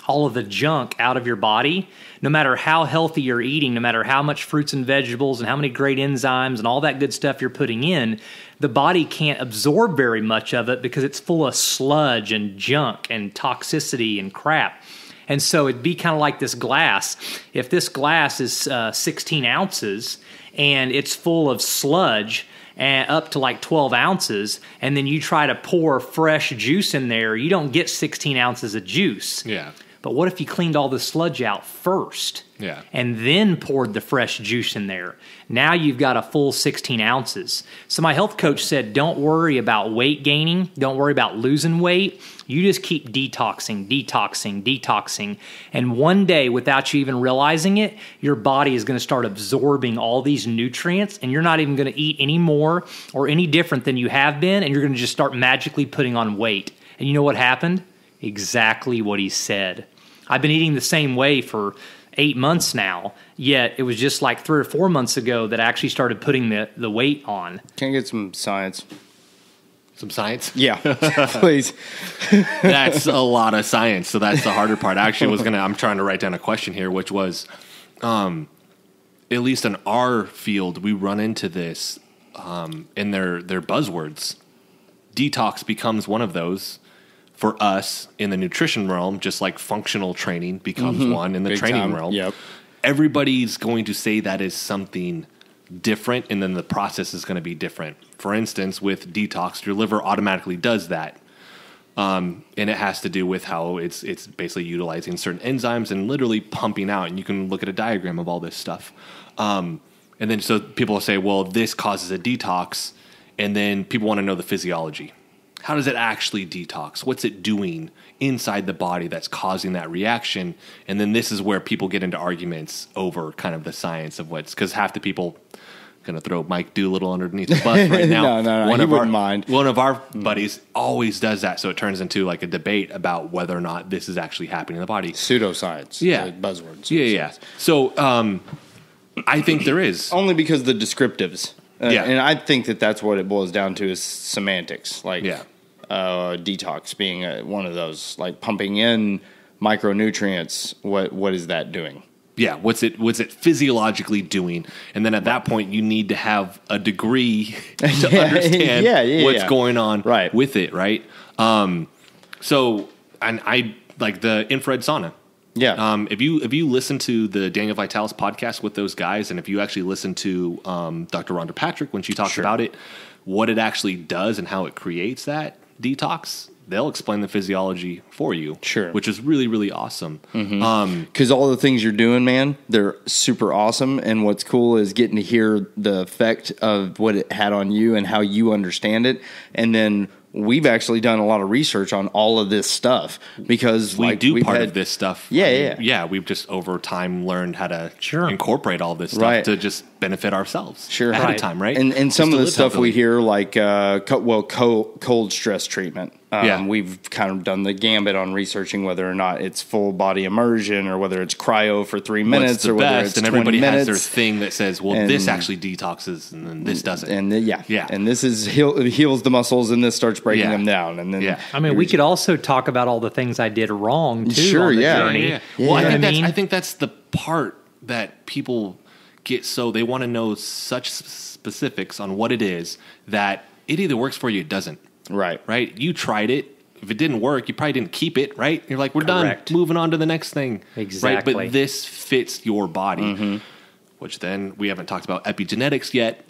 all of the junk out of your body, no matter how healthy you're eating, no matter how much fruits and vegetables and how many great enzymes and all that good stuff you're putting in, the body can't absorb very much of it because it's full of sludge and junk and toxicity and crap. And so it'd be kind of like this glass. If this glass is 16 ounces and it's full of sludge, and up to like 12 ounces, and then you try to pour fresh juice in there, you don't get 16 ounces of juice. Yeah. But what if you cleaned all the sludge out first? Yeah. And then poured the fresh juice in there? Now you've got a full 16 ounces. So my health coach said, don't worry about weight gaining. Don't worry about losing weight. You just keep detoxing, detoxing, detoxing. And one day, without you even realizing it, your body is going to start absorbing all these nutrients, and you're not even going to eat any more or any different than you have been, and you're going to just start magically putting on weight. And you know what happened? Exactly what he said. I've been eating the same way for 8 months now, yet it was just like 3 or 4 months ago that I actually started putting the weight on. Can I get some science? Some science? Yeah, please. That's a lot of science, so that's the harder part. Actually, I'm trying to write down a question here, which was, at least in our field, we run into this in their buzzwords. Detox becomes one of those. For us in the nutrition realm, just like functional training becomes one in the training realm. Yep. Everybody's going to say that is something different, and then the process is going to be different. For instance, with detox, your liver automatically does that. And it has to do with how it's basically utilizing certain enzymes and literally pumping out. And you can look at a diagram of all this stuff. And then so people will say, well, this causes a detox. And then people want to know the physiology. How does it actually detox? What's it doing inside the body that's causing that reaction? And then this is where people get into arguments over kind of the science of what's, because half the people going to throw Mike Doolittle underneath the bus right now. No, one he of wouldn't our, mind. One of our buddies always does that. So it turns into like a debate about whether or not this is actually happening in the body. Pseudoscience. Yeah. Like buzzwords. Yeah. So I think there is. Only because the descriptives. Yeah. And I think that's what it boils down to is semantics. Like Yeah. Detox being one of those. Like pumping in micronutrients. What is that doing? Yeah, what's it physiologically doing? And then at that point, you need to have a degree to understand what's going on with it, right? So, and I like the infrared sauna. Yeah. If you listen to the Daniel Vitalis podcast with those guys, and if you actually listen to Dr. Rhonda Patrick when she talks about it, what it actually does and how it creates that detox, they'll explain the physiology for you. Sure. Which is really, really awesome. Because all the things you're doing, man, they're super awesome. And what's cool is getting to hear the effect of what it had on you and how you understand it. And then we've actually done a lot of research on all of this stuff because we do part of this stuff. Yeah. We've just over time learned how to incorporate all this stuff to just benefit ourselves ahead of time, right? And some of the stuff we hear, like cold stress treatment. We've kind of done the gambit on researching whether or not it's full body immersion or whether it's cryo for 3 minutes or whether it's 20 minutes. And everybody has their thing that says, well, this actually detoxes and then this doesn't. And and this is heals the muscles and this starts breaking them down. And then I mean, we could also talk about all the things I did wrong too on the journey. Well, I think that's the part that people get, so they want to know such specifics on what it is that it either works for you or it doesn't. Right? You tried it. If it didn't work, you probably didn't keep it, right? You're like, we're done. Moving on to the next thing. Exactly. Right? But this fits your body, which then we haven't talked about epigenetics yet.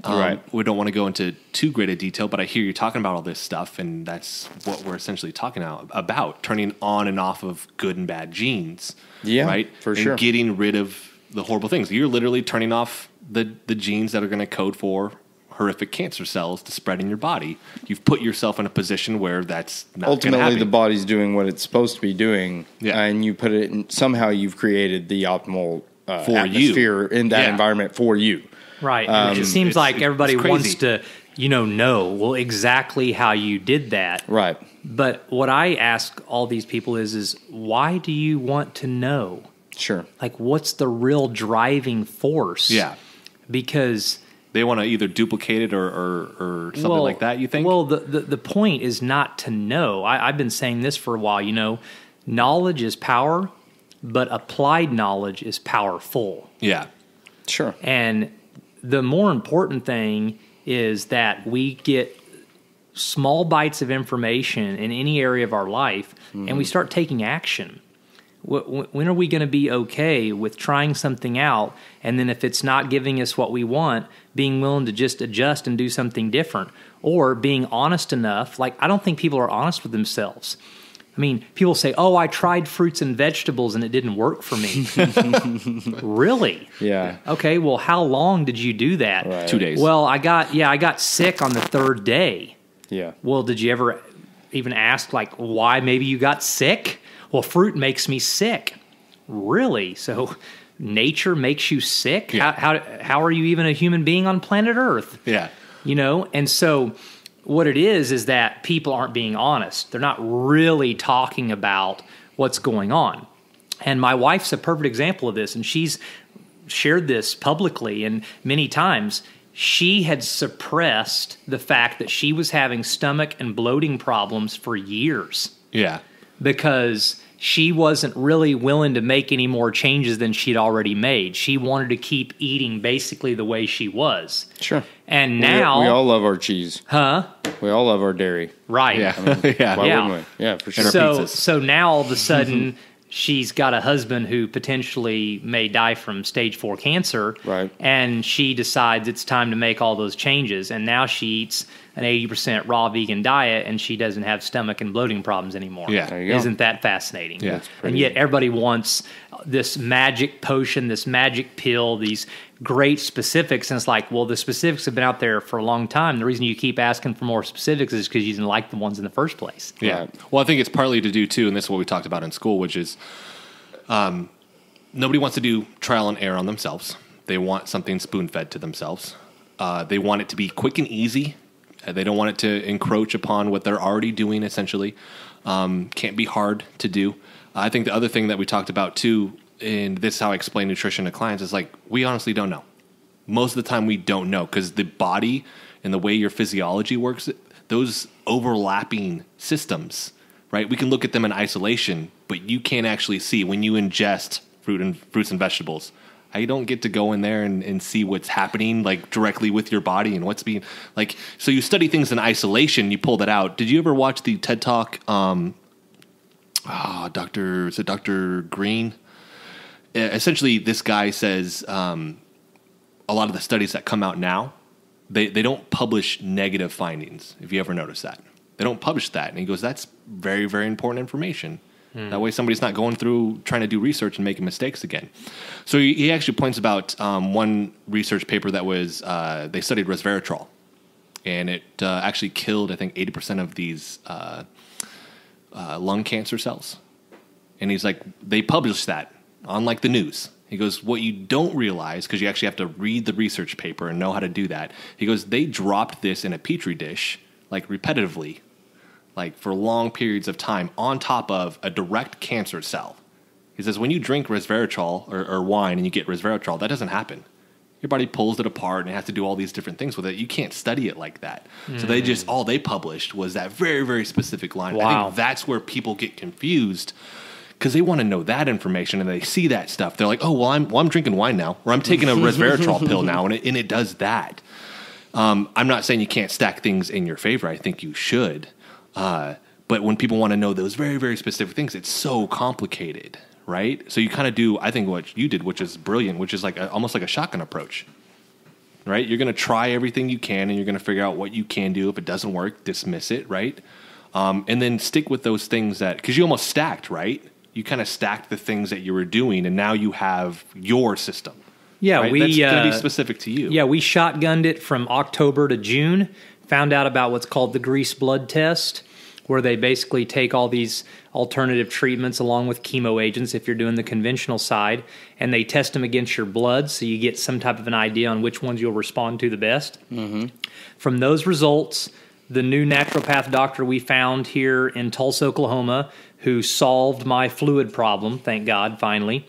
We don't want to go into too great a detail, but I hear you talking about all this stuff, and that's what we're essentially talking about, turning on and off of good and bad genes. Yeah, right? For sure. And getting rid of the horrible things. You're literally turning off the genes that are going to code for horrific cancer cells to spread in your body. You've put yourself in a position where that's not ultimately the body's doing what it's supposed to be doing, and you put it in, somehow you've created the optimal atmosphere in that environment for you. Right. It seems like everybody wants to, know exactly how you did that. Right. But what I ask all these people is why do you want to know? Sure. Like, what's the real driving force? Yeah. Because they want to either duplicate it or something like that, you think? Well, the point is not to know. I've been saying this for a while, knowledge is power, but applied knowledge is powerful. Yeah. Sure. And the more important thing is that we get small bites of information in any area of our life, and we start taking action. When are we going to be okay with trying something out, and then if it's not giving us what we want, being willing to just adjust and do something different, or being honest enough? Like, I don't think people are honest with themselves. I mean, people say, "Oh, I tried fruits and vegetables and it didn't work for me." Really? Yeah. Okay. Well, how long did you do that? Right. 2 days. Well, I got sick on the third day. Yeah. Well, did you ever even ask why maybe you got sick? Well, fruit makes me sick. Really? So nature makes you sick? Yeah. How are you even a human being on planet Earth? Yeah. And so what it is that people aren't being honest. They're not really talking about what's going on. And my wife's a perfect example of this, and she's shared this publicly and many times. She had suppressed the fact that she was having stomach and bloating problems for years. Yeah. Because she wasn't really willing to make any more changes than she'd already made. She wanted to keep eating basically the way she was. Sure. And now we all love our cheese. Huh? We all love our dairy. Right. Yeah. Why wouldn't we? Yeah, for sure. So now all of a sudden she's got a husband who potentially may die from stage 4 cancer. Right. And she decides it's time to make all those changes. And now she eats an 80% raw vegan diet, and she doesn't have stomach and bloating problems anymore. Yeah. There you go. Isn't that fascinating? Yeah. And yet everybody wants this magic potion, this magic pill, these great specifics. And it's like, well, the specifics have been out there for a long time. The reason you keep asking for more specifics is because you didn't like the ones in the first place. Yeah. Right. Well, I think it's partly to do too, and this is what we talked about in school, which is nobody wants to do trial and error on themselves. They want something spoon-fed to themselves. They want it to be quick and easy. They don't want it to encroach upon what they're already doing, essentially. Can't be hard to do. I think the other thing that we talked about too, and this is how I explain nutrition to clients, is like, we honestly don't know. Most of the time we don't know, because the body and the way your physiology works, those overlapping systems, right? We can look at them in isolation, but you can't actually see when you ingest fruits and vegetables. I don't get to go in there and see what's happening like directly with your body and what's being like. So you study things in isolation, you pull that out. Did you ever watch the TED Talk? Dr. Green? Essentially, this guy says a lot of the studies that come out now, they don't publish negative findings. If you ever notice that, they don't publish that. And he goes, that's very, very important information. That way somebody's not going through trying to do research and making mistakes again. So he actually points about one research paper that was, they studied resveratrol. And it actually killed, I think, 80% of these lung cancer cells. And he's like, they published that on like the news. He goes, what you don't realize, because you actually have to read the research paper and know how to do that. He goes, they dropped this in a petri dish, like repetitively, like for long periods of time on top of a direct cancer cell. He says, when you drink resveratrol or wine and you get resveratrol, that doesn't happen. Your body pulls it apart and it has to do all these different things with it. You can't study it like that. So they just, all they published was that very, very specific line. Wow. I think that's where people get confused, because they want to know that information and they see that stuff. They're like, oh, well, I'm drinking wine now, or I'm taking a resveratrol pill now, and it does that. I'm not saying you can't stack things in your favor. I think you should. But when people want to know those very, very specific things, it's so complicated, right? So you kind of do, I think, what you did, which is brilliant, which is like almost like a shotgun approach, right? You're going to try everything you can, and you're going to figure out what you can do. If it doesn't work, dismiss it, right? And then stick with those things that, because you almost stacked, right? You kind of stacked the things that you were doing, and now you have your system. Yeah, right? That's going to be specific to you. Yeah, we shotgunned it from October to June, found out about what's called the grease blood test, where they basically take all these alternative treatments along with chemo agents if you're doing the conventional side, and they test them against your blood so you get some type of an idea on which ones you'll respond to the best. Mm-hmm. From those results, the new naturopath doctor we found here in Tulsa, Oklahoma, who solved my fluid problem, thank God, finally,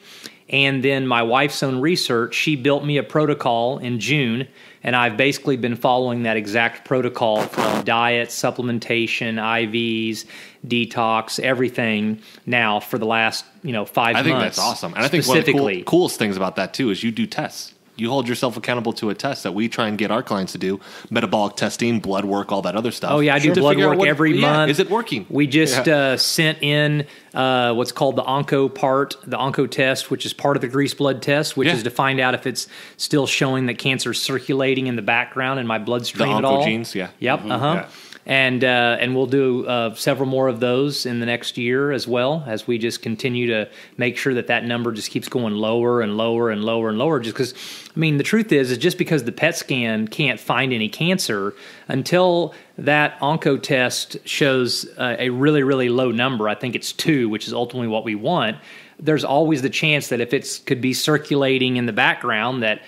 and then my wife's own research, she built me a protocol in June, and I've basically been following that exact protocol from diet, supplementation, IVs, detox, everything now for the last 5 months. I think that's awesome. And I think one of the coolest things about that, too, is you do tests. You hold yourself accountable to a test that we try and get our clients to do, metabolic testing, blood work, all that other stuff. Oh, yeah, I do blood work every month. Is it working? We just sent in what's called the onco test, which is part of the grease blood test, which is to find out if it's still showing that cancer's circulating in the background in my bloodstream at all. The oncogenes, yeah. Yep, Yeah. And we'll do several more of those in the next year as well, as we just continue to make sure that number just keeps going lower and lower and lower and lower. Just because, the truth is just because the PET scan can't find any cancer, until that onco test shows a really, really low number, I think it's 2, which is ultimately what we want, there's always the chance that if it could be circulating in the background that,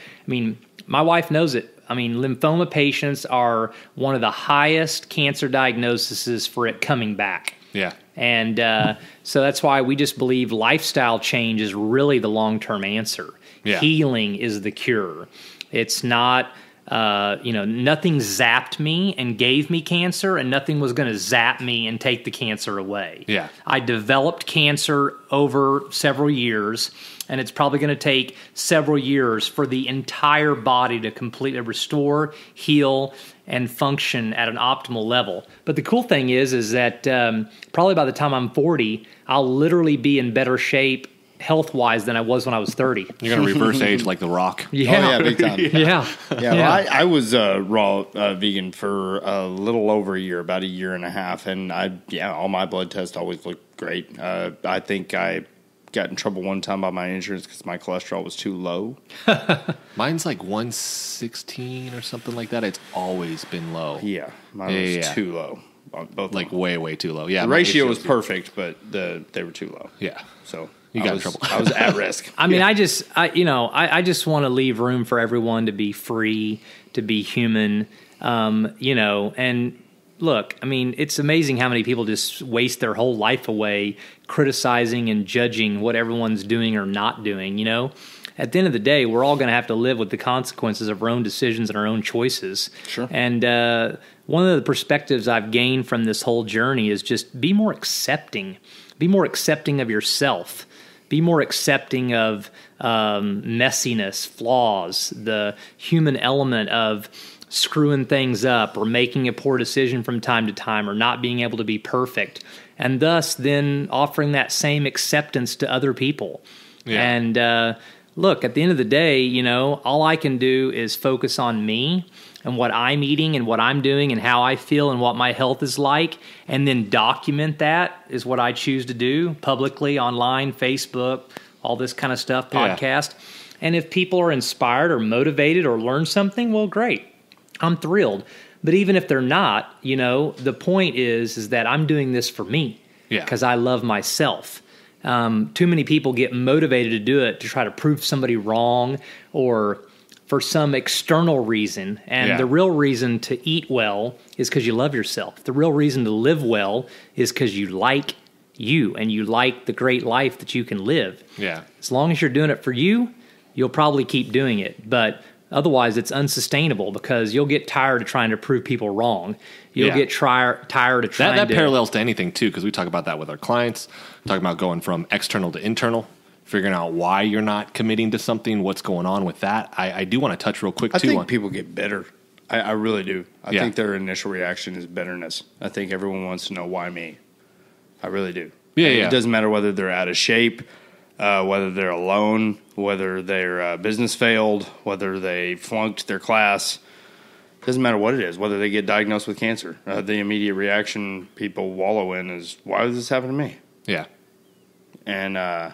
my wife knows it. Lymphoma patients are one of the highest cancer diagnoses for it coming back. Yeah. And so that's why we just believe lifestyle change is really the long-term answer. Yeah. Healing is the cure. It's not Nothing zapped me and gave me cancer, and nothing was going to zap me and take the cancer away. Yeah. I developed cancer over several years, and it's probably going to take several years for the entire body to completely restore, heal, and function at an optimal level. But the cool thing is that probably by the time I'm 40, I'll literally be in better shape health-wise than I was when I was 30. You're going to reverse age like The Rock. Yeah. Oh, yeah, big time. Yeah. Well, I was raw vegan for a little over a year, about a year and a half, and all my blood tests always looked great. I think I got in trouble one time by my insurance because my cholesterol was too low. Mine's like 116 or something like that. It's always been low. Yeah, mine was too low. Both like way, way too low. Yeah, the ratio was perfect, but they were too low. Yeah, so you got in trouble. I was at risk. I mean, I just want to leave room for everyone to be free, to be human, and look, I mean, it's amazing how many people just waste their whole life away criticizing and judging what everyone's doing or not doing, At the end of the day, we're all going to have to live with the consequences of our own decisions and our own choices. Sure. And one of the perspectives I've gained from this whole journey is just be more accepting. Be more accepting of yourself. Be more accepting of messiness, flaws, the human element of screwing things up or making a poor decision from time to time or not being able to be perfect. And thus then offering that same acceptance to other people. Yeah. And look, at the end of the day, all I can do is focus on me and what I'm eating and what I'm doing and how I feel and what my health is like, and then document that is what I choose to do publicly, online, Facebook, all this kind of stuff, podcast. Yeah. And if people are inspired or motivated or learn something, well, great. I'm thrilled. But even if they're not, the point is that I'm doing this for me because I love myself. Too many people get motivated to do it to try to prove somebody wrong or for some external reason. And the real reason to eat well is because you love yourself. The real reason to live well is because you like you and you like the great life that you can live. Yeah. As long as you're doing it for you, you'll probably keep doing it. But otherwise, it's unsustainable because you'll get tired of trying to prove people wrong. You'll get tired of trying that parallels to anything, too, because we talk about that with our clients, talking about going from external to internal, figuring out why you're not committing to something, what's going on with that. I do want to touch real quick, too. I think people get bitter. I really do. I think their initial reaction is bitterness. I think everyone wants to know why me. I really do. Yeah. It doesn't matter whether they're out of shape, whether they're alone, whether their business failed, whether they flunked their class. Doesn't matter what it is, whether they get diagnosed with cancer. The immediate reaction people wallow in is, why does this happen to me? Yeah. And I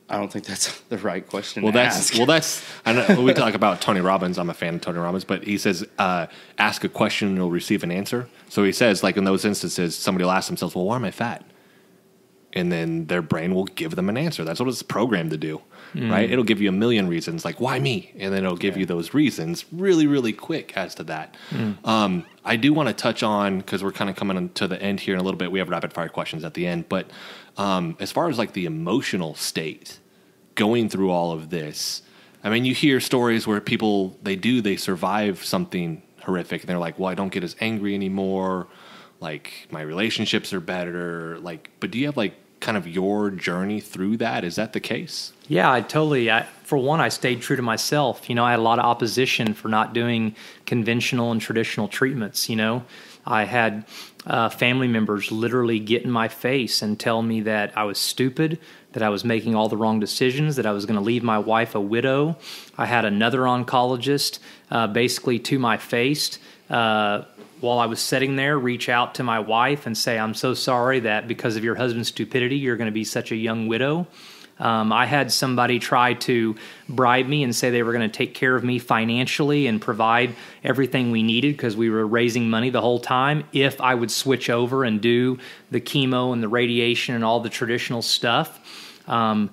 don't think that's the right question to ask. Well, that's I know we talk about Tony Robbins. I'm a fan of Tony Robbins, but he says, ask a question and you'll receive an answer. So he says, like in those instances, somebody will ask themselves, well, why am I fat? And then their brain will give them an answer. That's what it's programmed to do, right? It'll give you a million reasons, like, why me? And then it'll give you those reasons really, really quick as to that. I do want to touch on, because we're kind of coming to the end here in a little bit. We have rapid-fire questions at the end. But as far as, like, the emotional state going through all of this, I mean, you hear stories where people, they survive something horrific. And they're like, well, I don't get as angry anymore. Like, my relationships are better. Like, but do you have, like, kind of your journey through that? Is that the case? Yeah, for one, I stayed true to myself. I had a lot of opposition for not doing conventional and traditional treatments. I had family members literally get in my face and tell me that I was stupid, that I was making all the wrong decisions, that I was going to leave my wife a widow. I had another oncologist basically to my face while I was sitting there, reach out to my wife and say, I'm so sorry that because of your husband's stupidity, you're going to be such a young widow. I had somebody try to bribe me and say they were going to take care of me financially and provide everything we needed because we were raising money the whole time if I would switch over and do the chemo and the radiation and all the traditional stuff. I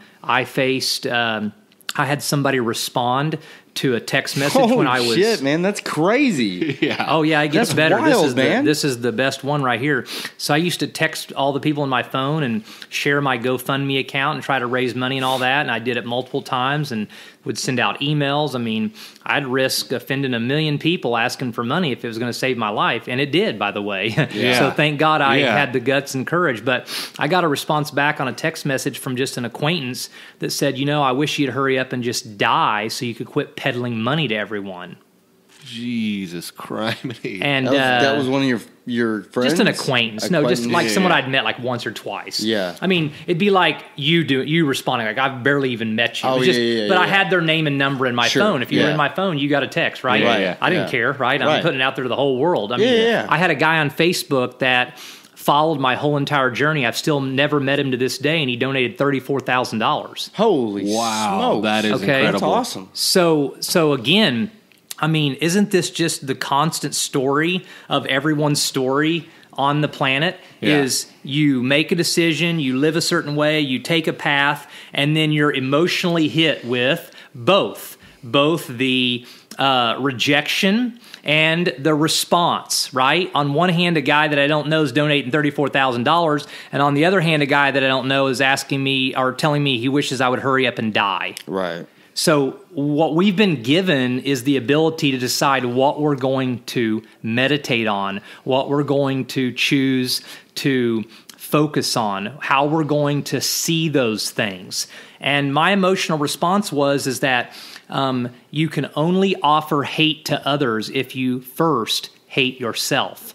had somebody respond to a text message when I was... shit, man, that's crazy. Yeah. Oh, yeah, it gets That's better. wild, man. This is the best one right here. So I used to text all the people on my phone and share my GoFundMe account and try to raise money and all that, and I did it multiple times and would send out emails. I mean, I'd risk offending 1 million people asking for money if it was going to save my life, and it did, by the way. Yeah. So thank God I Yeah. had the guts and courage. But I got a response back on a text message from just an acquaintance that said, I wish you'd hurry up and just die so you could quit peddling money to everyone. Jesus Christ. And That was one of your friends? just an acquaintance. No, just like someone I'd met like once or twice. Yeah. I mean, it'd be like you responding like I've barely even met you. Oh, It was just, yeah, but I yeah. had their name and number in my Sure, phone. If you were yeah. in my phone, you got a text, right? Right, yeah, I didn't yeah. care, right? I'm Right. putting it out there to the whole world. I mean, yeah. I had a guy on Facebook that followed my whole entire journey. I've still never met him to this day, and he donated $34,000. Holy Wow, smokes. that is Okay. incredible. That's awesome. So again, I mean, isn't this just the constant story of everyone's story on the planet? Yeah. Is you make a decision, you live a certain way, you take a path, and then you're emotionally hit with both the rejection and the response, right? On one hand, a guy that I don't know is donating $34,000, and on the other hand, a guy that I don't know is asking me or telling me he wishes I would hurry up and die. Right. So what we've been given is the ability to decide what we're going to meditate on, what we're going to choose to focus on, how we're going to see those things. And my emotional response is that you can only offer hate to others if you first hate yourself.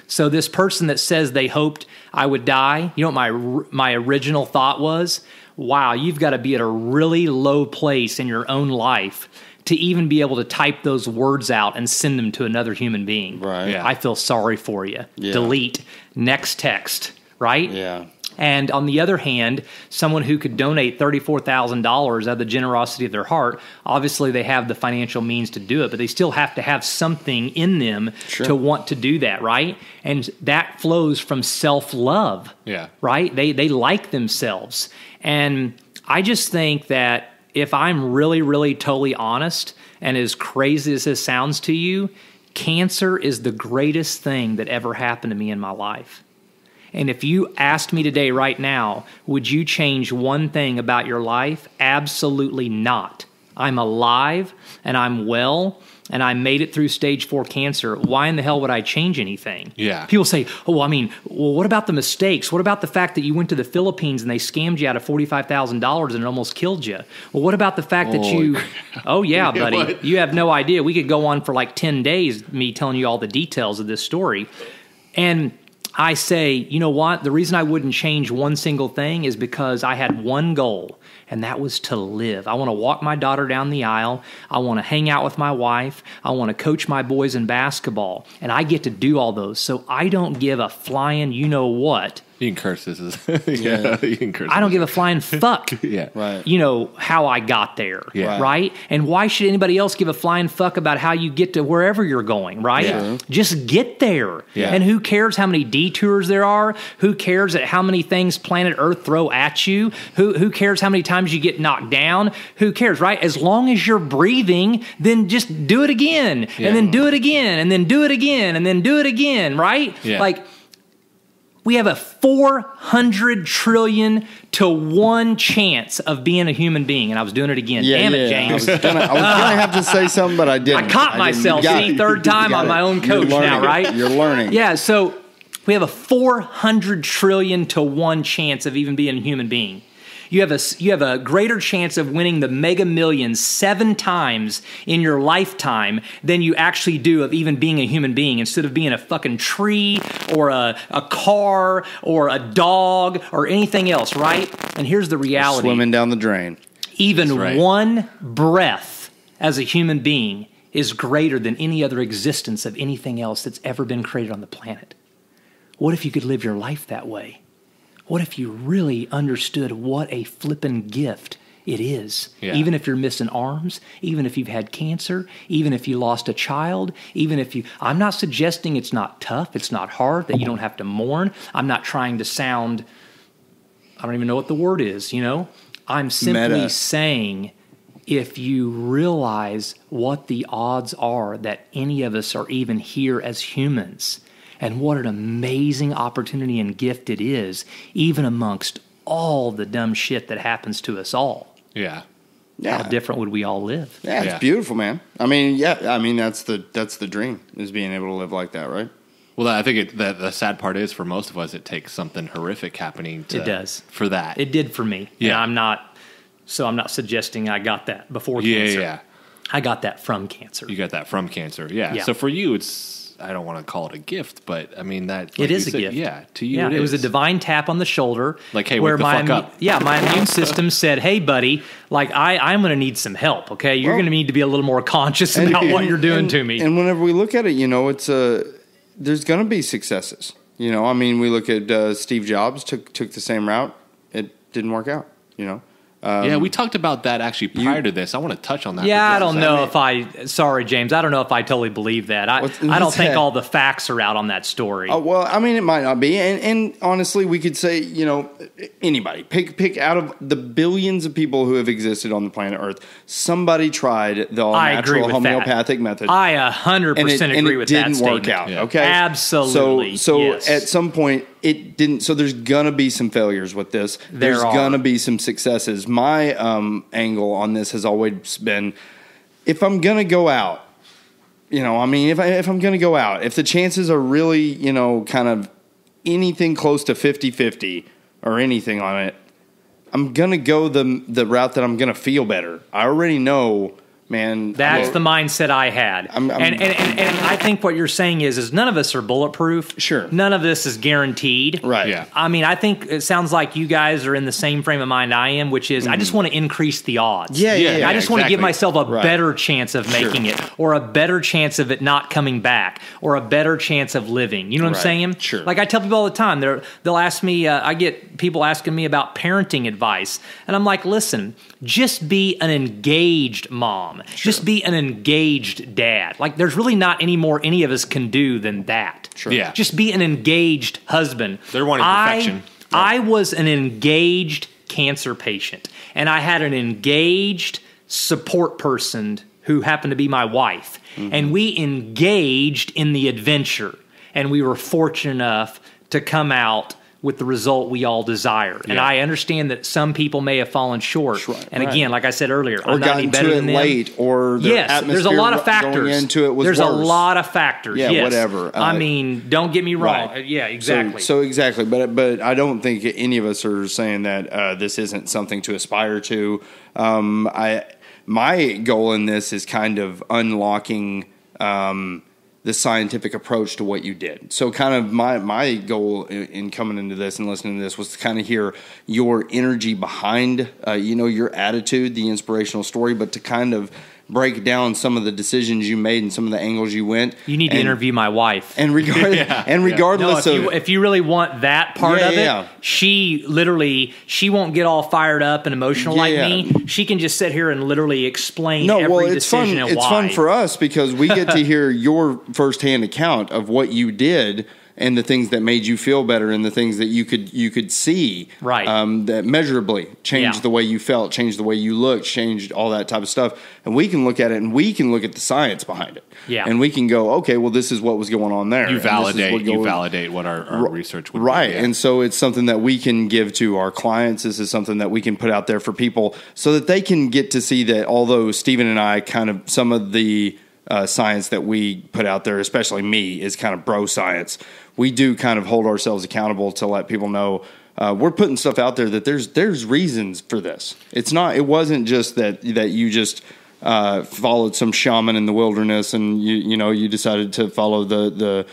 So this person that says they hoped I would die, you know what my original thought was? Wow, you've got to be at a really low place in your own life to even be able to type those words out and send them to another human being. Right. Yeah. I feel sorry for you. Yeah. Delete. Next text. Right? Yeah. And on the other hand, someone who could donate $34,000 out of the generosity of their heart, obviously they have the financial means to do it, but they still have to have something in them to want to do that, right? And that flows from self-love, Yeah. right? They like themselves. And I just think that if I'm really, really totally honest, and as crazy as this sounds to you, cancer is the greatest thing that ever happened to me in my life. And if you asked me today, right now, would you change one thing about your life? Absolutely not. I'm alive and I'm well and I made it through stage 4 cancer. Why in the hell would I change anything? Yeah. People say, what about the mistakes? What about the fact that you went to the Philippines and they scammed you out of $45,000 and it almost killed you? Well, what about the fact that you... Oh, yeah, buddy. What? You have no idea. We could go on for like 10 days, me telling you all the details of this story. And I say, you know what? The reason I wouldn't change one single thing is because I had one goal, and that was to live. I want to walk my daughter down the aisle. I want to hang out with my wife. I want to coach my boys in basketball, and I get to do all those. So I don't give a flying you-know-what. You can curse this. Yeah, you can curse. I don't give a flying fuck. Yeah. Right. You know, how I got there, Yeah. right? And why should anybody else give a flying fuck about how you get to wherever you're going, right? Yeah. Just get there. Yeah. And who cares how many detours there are? Who cares at how many things planet Earth throw at you? Who cares how many times you get knocked down? Who cares, right? As long as you're breathing, then just do it again, Yeah. and then do it again, and then do it again, and then do it again, right? Yeah. Like, we have a 400 trillion to 1 chance of being a human being. And I was doing it again. Damn it, James. I was gonna have to say something, but I didn't. I caught myself. You got See, it. third time You got I'm my it. own coach You're now, learning. right? You're learning. Yeah, so we have a 400 trillion to 1 chance of even being a human being. You have a greater chance of winning the Mega Millions 7 times in your lifetime than you actually do of even being a human being, instead of being a fucking tree or a car or a dog or anything else, right? And here's the reality. Swimming down the drain. Even That's right. one breath as a human being is greater than any other existence of anything else that's ever been created on the planet. What if you could live your life that way? What if you really understood what a flippin' gift it is? Yeah. Even if you're missing arms, even if you've had cancer, even if you lost a child, even if you... I'm not suggesting it's not tough, it's not hard, that you don't have to mourn. I'm not trying to sound... I don't even know what the word is, you know? I'm simply Meta. saying if you realize what the odds are that any of us are even here as humans, and what an amazing opportunity and gift it is, even amongst all the dumb shit that happens to us all. Yeah. How different would we all live? Yeah, it's beautiful, man. I mean, that's the dream, is being able to live like that, right? Well, I think the sad part is, for most of us, it takes something horrific happening It does. for that. It did for me. Yeah. And I'm not suggesting I got that before cancer. Yeah. I got that from cancer. You got that from cancer. Yeah. Yeah. So for you, I don't want to call it a gift, but I mean, that It is a said, gift. Yeah, to you, Yeah, it was a is. divine tap on the shoulder. Like, hey, wake the fuck up. Yeah, my immune system said, hey, buddy, like, I'm going to need some help, okay? You're going to need to be a little more conscious about what you're doing to me. And whenever we look at it, it's there's going to be successes. I mean, we look at Steve Jobs took the same route. It didn't work out, Yeah, we talked about that actually prior to this. I want to touch on that. Yeah, I because don't know sorry, James, I don't know if I totally believe that. I don't think all the facts are out on that story. Well, I mean, it might not be. And honestly, we could say, anybody. Pick out of the billions of people who have existed on the planet Earth, somebody tried the all-natural homeopathic method. I 100% agree with that and it didn't work out, okay? Absolutely. So yes. At some point, it didn't. So there's going to be some failures with this. There's going to be some successes. My angle on this has always been, if I'm going to go out, if I'm going to go out, if the chances are really, kind of anything close to 50-50 or anything on it, I'm going to go the route that I'm going to feel better. I already know, man. That's the mindset I had. And I think what you're saying is none of us are bulletproof. Sure. None of this is guaranteed. Right. Yeah. I mean, I think it sounds like you guys are in the same frame of mind I am, which is I just want to increase the odds. Yeah. I just want to give exactly. myself a better chance of making it, or a better chance of it not coming back, or a better chance of living. You know what I'm saying? Sure. Like I tell people all the time, they'll ask me, I get people asking me about parenting advice, and I'm like, listen, just be an engaged mom. Sure. Just be an engaged dad. Like there's really not any more any of us can do than that. Sure. Yeah. Just be an engaged husband. They're wanting perfection. I was an engaged cancer patient, and I had an engaged support person who happened to be my wife. Mm-hmm. And we engaged in the adventure, and we were fortunate enough to come out with the result we all desire. And I understand that some people may have fallen short. Right. And again, like I said earlier, or I'm not any better than them. Late, or there's a lot of factors. Going into it was there's worse. A lot of factors. Yeah, yes. whatever. I mean, don't get me wrong. Right. Yeah, exactly. So exactly, but I don't think any of us are saying that this isn't something to aspire to. My goal in this is kind of unlocking the scientific approach to what you did. So kind of my goal in coming into this and listening to this was to kind of hear your energy behind, your attitude, the inspirational story, but to kind of break down some of the decisions you made and some of the angles you went. You need to interview my wife. And regardless if you really want that part of it, she won't get all fired up and emotional like me. She can just sit here and literally explain every decision and why. It's fun for us because we get to hear your firsthand account of what you did and the things that made you feel better and the things that you could see that measurably changed the way you felt, changed the way you looked, changed all that type of stuff. And we can look at it and we can look at the science behind it. Yeah. And we can go, okay, well, this is what was going on there. You validate what our research would be. Right. And so it's something that we can give to our clients. This is something that we can put out there for people so that they can get to see that although Stephen and I kind of some of the science that we put out there, especially me, is kind of bro science. We do kind of hold ourselves accountable to let people know we're putting stuff out there that there's reasons for this. It wasn't just that you just followed some shaman in the wilderness and you decided to follow the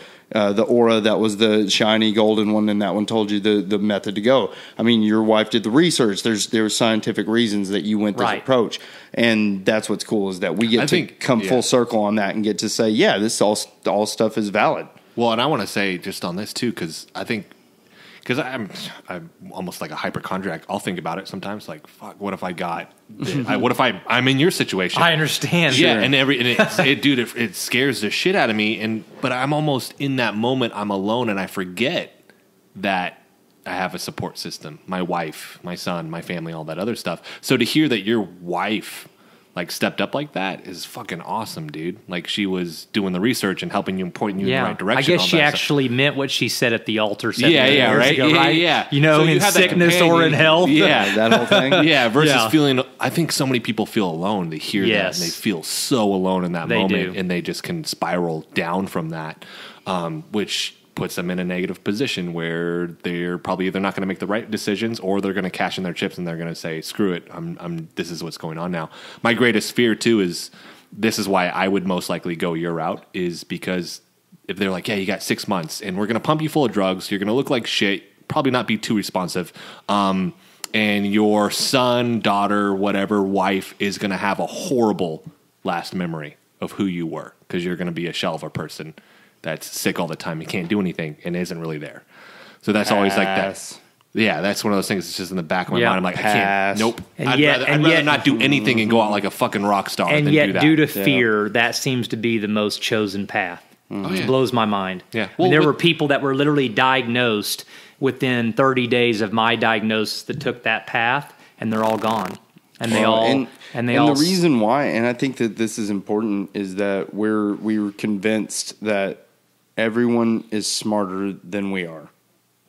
aura that was the shiny golden one, and that one told you the method to go. I mean, your wife did the research. There's scientific reasons that you went this approach, and that's what's cool is that we get to come full circle on that and get to say, yeah, this all stuff is valid. Well, and I want to say just on this too, because I'm almost like a hypochondriac. I'll think about it sometimes, like, fuck, what if I got? What if I'm in your situation? I understand. Yeah, and it scares the shit out of me. But I'm almost in that moment. I'm alone, and I forget that I have a support system: my wife, my son, my family, all that other stuff. So to hear that your wife like stepped up like that is fucking awesome, dude. Like she was doing the research and helping you and pointing you in the right direction. I guess all she that actually meant what she said at the altar. right? Yeah. You know, So in have that sickness or in companion. health. Yeah, That whole thing. yeah. Versus Yeah. feeling, I think so many people feel alone. They hear that and they feel so alone in that They moment, do. and they just can spiral down from that, which puts them in a negative position where they're probably either not going to make the right decisions or they're going to cash in their chips and they're going to say, "Screw it, this is what's going on now." My greatest fear too is this is why I would most likely go your route, is because if they're like, "Yeah, you got 6 months and we're going to pump you full of drugs, you're going to look like shit, probably not be too responsive, and your son, daughter, whatever, wife is going to have a horrible last memory of who you were because you're going to be a shell of a person that's sick all the time and can't do anything and isn't really there." So that's always like that. Yeah, that's one of those things that's just in the back of my mind. I'm like, I can't. Nope. And I'd rather not do anything and go out like a fucking rock star And than yet, do that. due to fear, that seems to be the most chosen path. It blows my mind. Yeah. I mean, Well, there were people that were literally diagnosed within 30 days of my diagnosis that took that path, and they're all gone. And they all the reason why, and I think that this is important, is that we were convinced that everyone is smarter than we are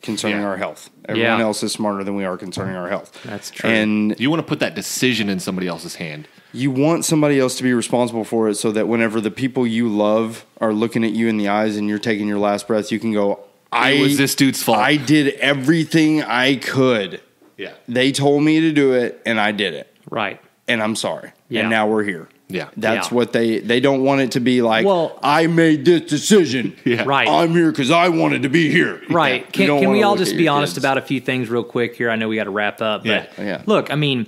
concerning our health. Everyone else is smarter than we are concerning our health. That's true. And you want to put that decision in somebody else's hand. you want somebody else to be responsible for it, so that whenever the people you love are looking at you in the eyes and you're taking your last breath, you can go, It was this dude's fault. I did everything I could. Yeah. They told me to do it, and I did it. Right. And I'm sorry. Yeah. And now we're here. Yeah. That's Yeah. what they don't want it to be like, Well- I made this decision. Yeah. Right. I'm here because I wanted to be here. Right. You don't Can wanna we all look just at be your honest kids. about a few things real quick here? I know we got to wrap up. But Yeah. look, I mean,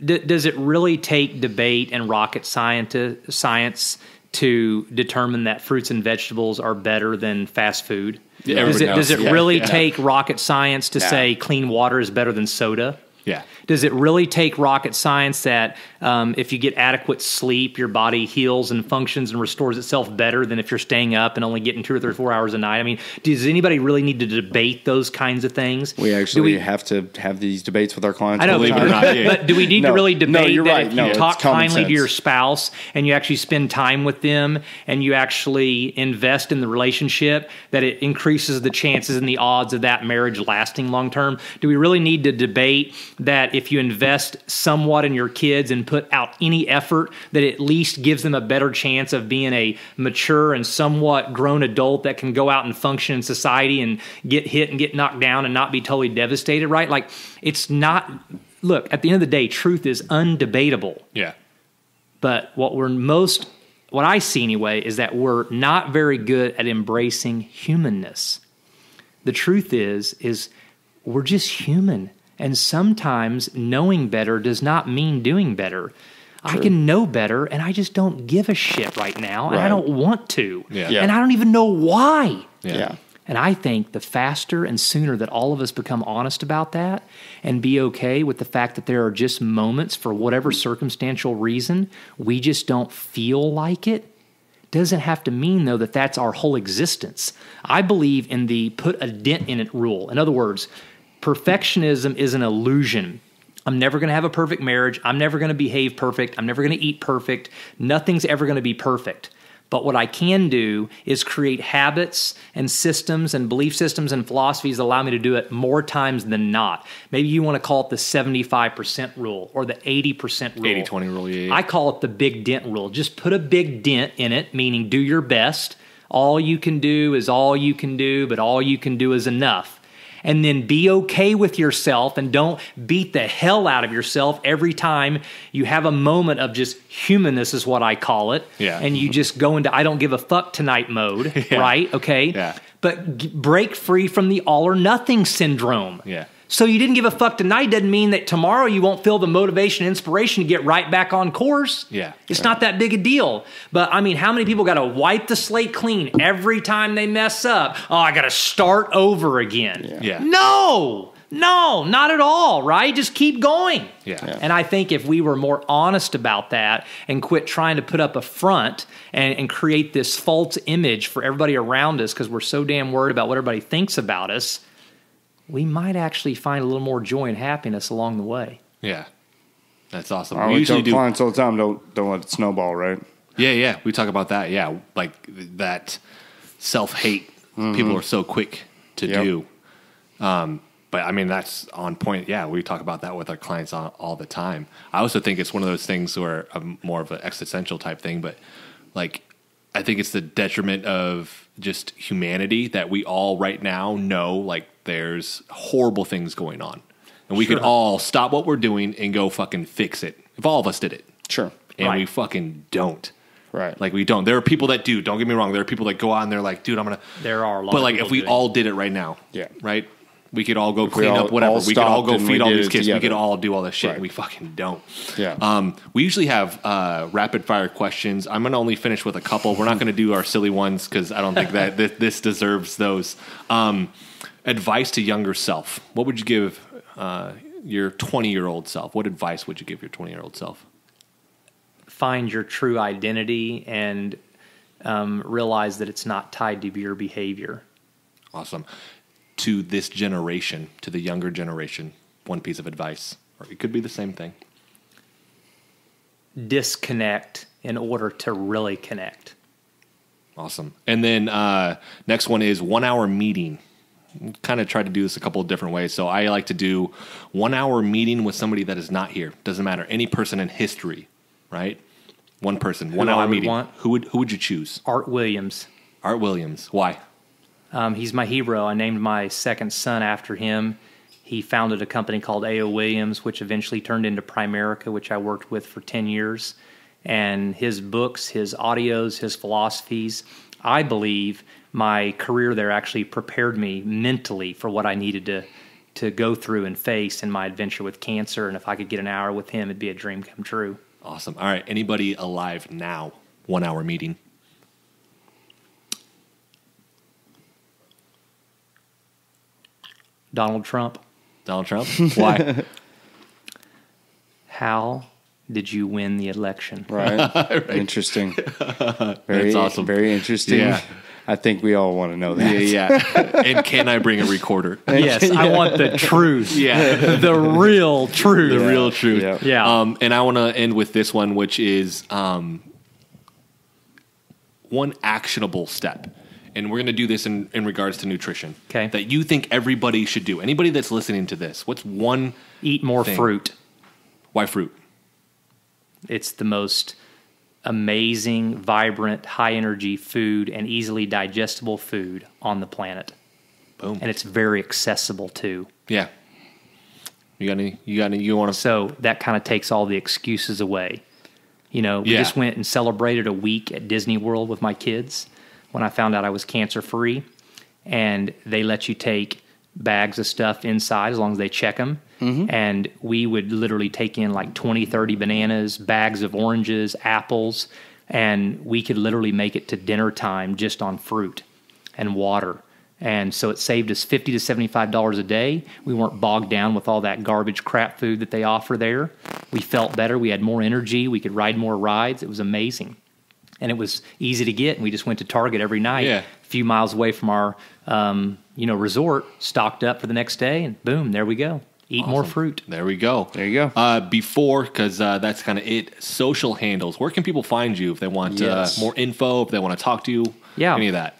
does it really take debate and rocket science to determine that fruits and vegetables are better than fast food? Yeah, Does it Yeah. really Yeah. take rocket science to say clean water is better than soda? Yeah. Does it really take rocket science that if you get adequate sleep, your body heals and functions and restores itself better than if you're staying up and only getting 2 or 3 or 4 hours a night? I mean, does anybody really need to debate those kinds of things? We actually have to have these debates with our clients. I know, Believe it or not, yeah. but do we need No, to really no, debate you're that right. if No, you it's talk common kindly to your sense. spouse and you actually spend time with them and you actually invest in the relationship, that it increases the chances and the odds of that marriage lasting long term? Do we really need to debate that if you invest somewhat in your kids and put out any effort, that it at least gives them a better chance of being a mature and somewhat grown adult that can go out and function in society and get hit and get knocked down and not be totally devastated, right? Like, it's not, look, at the end of the day, truth is undebatable. Yeah. But what I see anyway, is that we're not very good at embracing humanness. The truth is we're just human. And sometimes knowing better does not mean doing better. I can know better, and I just don't give a shit right now, and I Right. don't want to. Yeah. Yeah. And I don't even know why. Yeah. And I think the faster and sooner that all of us become honest about that and be okay with the fact that there are just moments, for whatever circumstantial reason, we just don't feel like it, doesn't have to mean, though, that that's our whole existence. I believe in the put a dent in it rule. In other words, perfectionism is an illusion. I'm never going to have a perfect marriage. I'm never going to behave perfect. I'm never going to eat perfect. Nothing's ever going to be perfect. But what I can do is create habits and systems and belief systems and philosophies that allow me to do it more times than not. Maybe you want to call it the 75% rule or the 80% rule. 80-20 rule, yeah. I call it the Big Dent Rule. Just put a big dent in it, meaning do your best. All you can do is all you can do, but all you can do is enough. And then be okay with yourself and don't beat the hell out of yourself every time you have a moment of just humanness, is what I call it. Yeah. And you just go into I don't give a fuck tonight mode, Yeah. right? Okay. Yeah. But break free from the all or nothing syndrome. Yeah. So you didn't give a fuck tonight doesn't mean that tomorrow you won't feel the motivation and inspiration to get right back on course. Yeah. It's not that big a deal. But I mean, how many people got to wipe the slate clean every time they mess up? Oh, I got to start over again. Yeah. No, not at all, right? Just keep going. Yeah. And I think if we were more honest about that and quit trying to put up a front and create this false image for everybody around us because we're so damn worried about what everybody thinks about us, we might actually find a little more joy and happiness along the way. Yeah. That's awesome. I usually tell clients all the time, don't let it snowball, right? Yeah. We talk about that. Yeah, like that self-hate people are so quick to do. But I mean, that's on point. Yeah, we talk about that with our clients all the time. I also think it's one of those things where more of an existential type thing, but like, I think it's the detriment of just humanity that we all right now know, like, there's horrible things going on. And we could all stop what we're doing and go fucking fix it. If all of us did it. Sure. And we fucking don't. Right. Like, we don't. There are people that do. Don't get me wrong. There are people that go out and they're like, dude, I'm going to. There are a lot But, of like, people if we doing all did it right now. Yeah. Right? We could all go clean up whatever. We could all go feed all these kids. We could all do all this shit. And we fucking don't. Yeah. We usually have rapid fire questions. I'm going to only finish with a couple. We're not going to do our silly ones because I don't think that this deserves those. Advice to younger self. What would you give your 20-year-old self? What advice would you give your 20-year-old self? Find your true identity and realize that it's not tied to your behavior. Awesome. To this generation, to the younger generation, one piece of advice, or it could be the same thing. Disconnect in order to really connect. Awesome. And then next one is 1 hour meeting. Kind of try to do this a couple of different ways. So I like to do 1 hour meeting with somebody that is not here. Doesn't matter. Any person in history, right? One person, 1 hour meeting. Who would you choose? Art Williams. Art Williams. Why? He's my hero. I named my second son after him. He founded a company called A.O. Williams, which eventually turned into Primerica, which I worked with for 10 years. And his books, his audios, his philosophies, I believe my career there actually prepared me mentally for what I needed to go through and face in my adventure with cancer. And if I could get an hour with him, it'd be a dream come true. Awesome. All right. Anybody alive now? 1 hour meeting. Donald Trump. Donald Trump? Why? How did you win the election? Right. Right. Interesting. That's awesome. Very interesting. Yeah. I think we all want to know that. Yeah. And can I bring a recorder? Yes, I want the truth. Yeah. The real truth. The real truth. Yeah. And I want to end with this one, which is one actionable step. And we're going to do this in regards to nutrition. Okay. That you think everybody should do. Anybody that's listening to this, what's one Eat more thing? fruit. Why fruit? It's the most amazing, vibrant, high-energy food and easily digestible food on the planet. Boom. And it's very accessible, too. Yeah. You want to... So that kind of takes all the excuses away. You know, we just went and celebrated a week at Disney World with my kids when I found out I was cancer-free, and they let you take bags of stuff inside as long as they check them. Mm-hmm. And we would literally take in like 20, 30 bananas, bags of oranges, apples, and we could literally make it to dinner time just on fruit and water. And so it saved us $50 to $75 a day. We weren't bogged down with all that garbage crap food that they offer there. We felt better. We had more energy. We could ride more rides. It was amazing. And it was easy to get, and we just went to Target every night, a few miles away from our, resort, stocked up for the next day, and boom, there we go. Eat more fruit. There we go. There you go. Before, because that's kind of it, social handles. Where can people find you if they want more info, if they want to talk to you, any of that?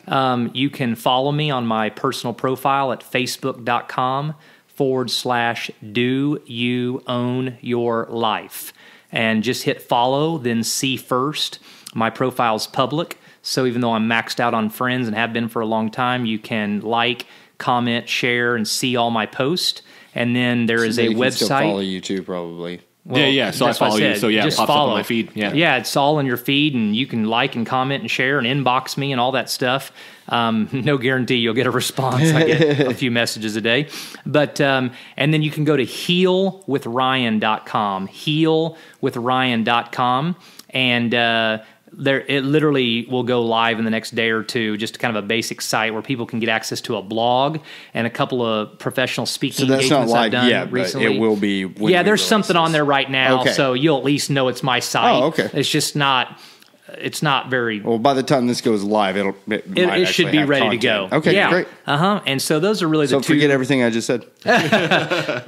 You can follow me on my personal profile at facebook.com/do you own your life. And just hit follow, then see first. My profile is public, so even though I'm maxed out on friends and have been for a long time, you can like, comment, share, and see all my posts. And then there is a website. Still follow you too, probably. Well, so I follow you. So just it pops follow. up on my feed. Yeah, it's all in your feed, and you can like and comment and share and inbox me and all that stuff. No guarantee you'll get a response. I get a few messages a day. But and then you can go to healwithryan.com, healwithryan.com, and it literally will go live in the next day or two, just kind of a basic site where people can get access to a blog and a couple of professional speaking engagements I've done recently. But it will be. There's something on there right now, so you'll at least know it's my site. Oh, okay. It's just not it's not very. Well, by the time this goes live, it should be ready to go. Okay, great. And so those are really So forget everything I just said.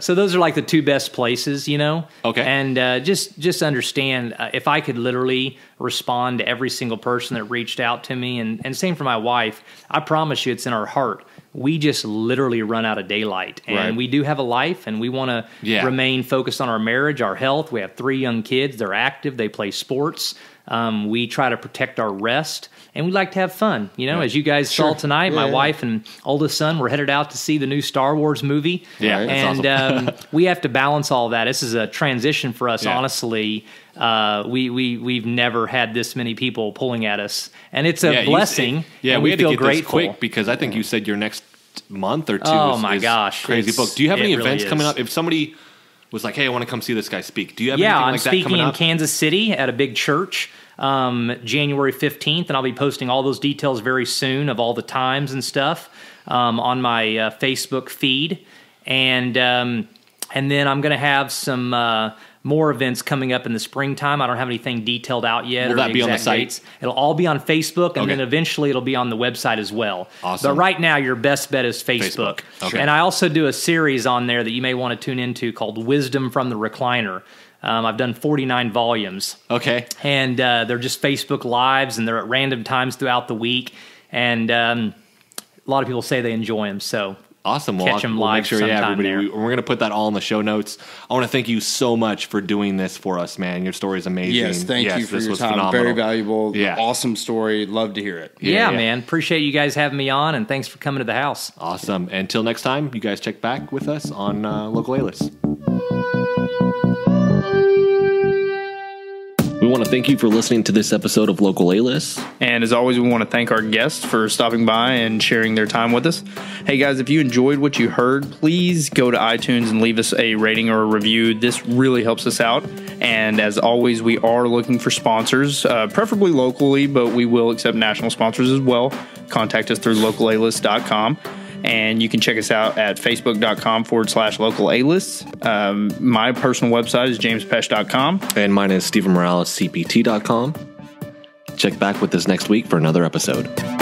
So those are like the two best places, Okay. And just understand, if I could literally respond to every single person that reached out to me, and same for my wife, I promise you it's in our heart. We just literally run out of daylight, and we do have a life, and we want to remain focused on our marriage, our health. We have 3 young kids. They're active. They play sports. We try to protect our rest, and we like to have fun. As you guys saw tonight, my wife and oldest son were headed out to see the new Star Wars movie. Yeah, and awesome. We have to balance all that. This is a transition for us, honestly. We've never had this many people pulling at us, and it's a blessing. And we had feel to get grateful. this quick because I think you said your next month or two. Gosh, crazy book. Do you have any events really coming up? If somebody was like, "Hey, I want to come see this guy speak," do you have anything anything I'm like that coming speaking in up? Kansas City at a big church. January 15th, and I'll be posting all those details very soon of all the times and stuff on my Facebook feed, and then I'm going to have some more events coming up in the springtime. I don't have anything detailed out yet. Will that be on the site? Dates. It'll all be on Facebook, and then eventually it'll be on the website as well. Awesome. But right now, your best bet is Facebook. Okay. And I also do a series on there that you may want to tune into called Wisdom from the Recliner. I've done 49 volumes. Okay. And they're just Facebook Lives, and they're at random times throughout the week. And a lot of people say they enjoy them. So awesome. Catch them live make sure, sometime everybody. there. We're going to put that all in the show notes. I want to thank you so much for doing this for us, man. Your story is amazing. Yes, thank you for this your was time. phenomenal. Very valuable. Yeah. Awesome story. Love to hear it. Yeah, man. Appreciate you guys having me on, and thanks for coming to the house. Awesome. Until next time, you guys check back with us on Local A-List. We want to thank you for listening to this episode of Local A-List. And as always, we want to thank our guests for stopping by and sharing their time with us. Hey guys, if you enjoyed what you heard, please go to iTunes and leave us a rating or a review. This really helps us out. And as always, we are looking for sponsors, preferably locally, but we will accept national sponsors as well. Contact us through localalist.com. And you can check us out at facebook.com/localalist. My personal website is jamespesh.com. And mine is Stephen Morales, CPT.com. Check back with us next week for another episode.